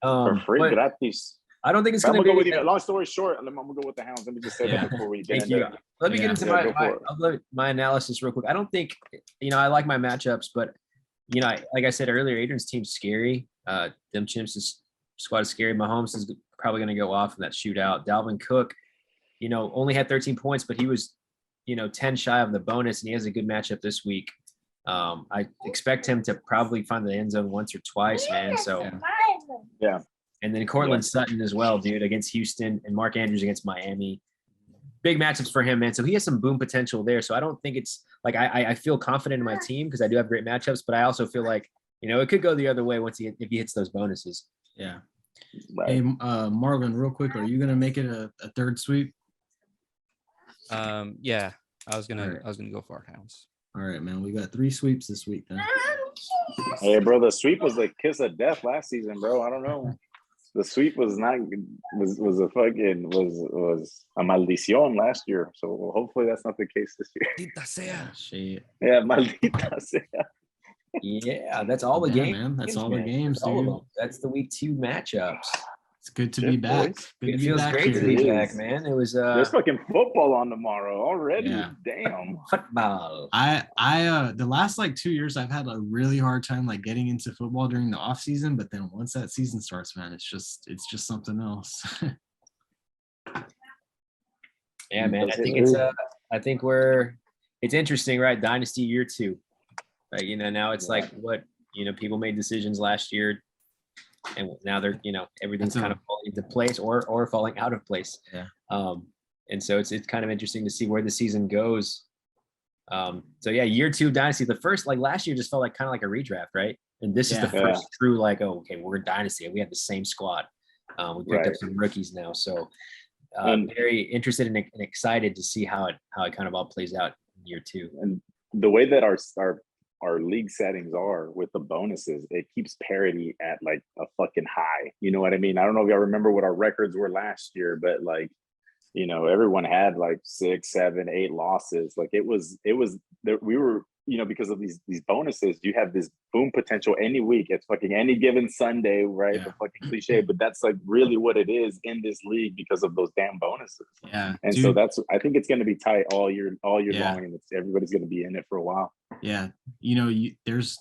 D: For free, gratis.
A: I don't think it's going to be.
D: I'm going to go with you. Long story short, I'm going to go with the Hounds. Let me just say that before we get into it.
A: Let me get into my analysis real quick. I don't think, I like my matchups, but, like I said earlier, Adrian's team's scary. Them Chimps' squad is scary. Mahomes is probably going to go off in that shootout. Dalvin Cook, only had 13 points, but he was, 10 shy of the bonus, and he has a good matchup this week. I expect him to probably find the end zone once or twice, man. So,
D: yeah.
A: And then Cortland Sutton as well, dude, against Houston, and Mark Andrews against Miami. Big matchups for him, man. So he has some boom potential there. So I don't think it's I feel confident in my team because I do have great matchups, but I also feel like, it could go the other way if he hits those bonuses.
B: Yeah. Right. Hey, Marvin, real quick, are you gonna make it a third sweep?
E: Yeah, I was gonna go for our Hounds.
B: All right, man. We got 3 sweeps this week, then.
D: Hey, bro, the sweep was the kiss of death last season, bro. I don't know. The sweep was a maldición last year. So hopefully that's not the case this year.
E: Maldita sea.
B: Shit.
D: Yeah, maldita sea.
A: Yeah, that's all the games,
B: man. That's all the games, dude.
A: That's the week 2 matchups.
B: It's good to be back.
A: It feels great to be back, man. It was
D: there's fucking football on tomorrow already.
B: Yeah.
D: Damn.
A: Football.
B: I the last 2 years I've had a really hard time getting into football during the off season, but then once that season starts, man, it's just something else.
A: Yeah, man. I think it's interesting, right? Dynasty year 2. Right. Now it's what people made decisions last year. And now they're, everything's kind of falling into place or falling out of place.
B: Yeah.
A: And so it's kind of interesting to see where the season goes. So yeah, year 2 dynasty. The first, last year just felt kind of like a redraft, right? And this is the first true, okay, we're a dynasty and we have the same squad. We picked up some rookies now. So I'm very interested and excited to see how it kind of all plays out in year 2.
D: And the way that our league settings are with the bonuses, it keeps parity at a fucking high. You know what I mean? I don't know if y'all remember what our records were last year, but everyone had 6, 7, 8 losses. We were, because of these bonuses, you have this boom potential any week. It's fucking any given Sunday, right?
B: Yeah.
D: The fucking cliche, but that's really what it is in this league because of those damn bonuses.
B: Yeah.
D: And so I think it's going to be tight all year long, and everybody's going to be in it for a while.
B: Yeah. There's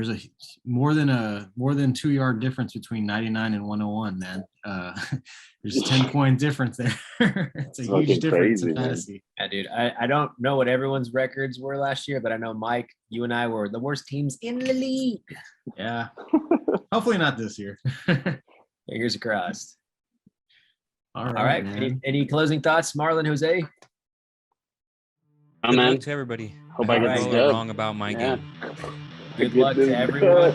B: a more than 2 yard difference between 99 and 101, man. There's a 10-point difference there. It's a huge difference in fantasy.
A: Yeah, dude. I don't know what everyone's records were last year, but I know, Mike, you and I were the worst teams in the league.
B: Yeah. Hopefully not this year.
A: Fingers crossed.
B: All
A: All right. Any closing thoughts, Marlon, Jose?
E: Good luck to everybody.
C: Hope I get
E: all wrong about my game.
A: Good luck to everyone.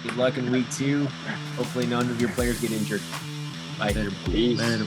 A: Good luck in week 2. Hopefully none of your players get injured. Bye.
C: Peace.
B: Later.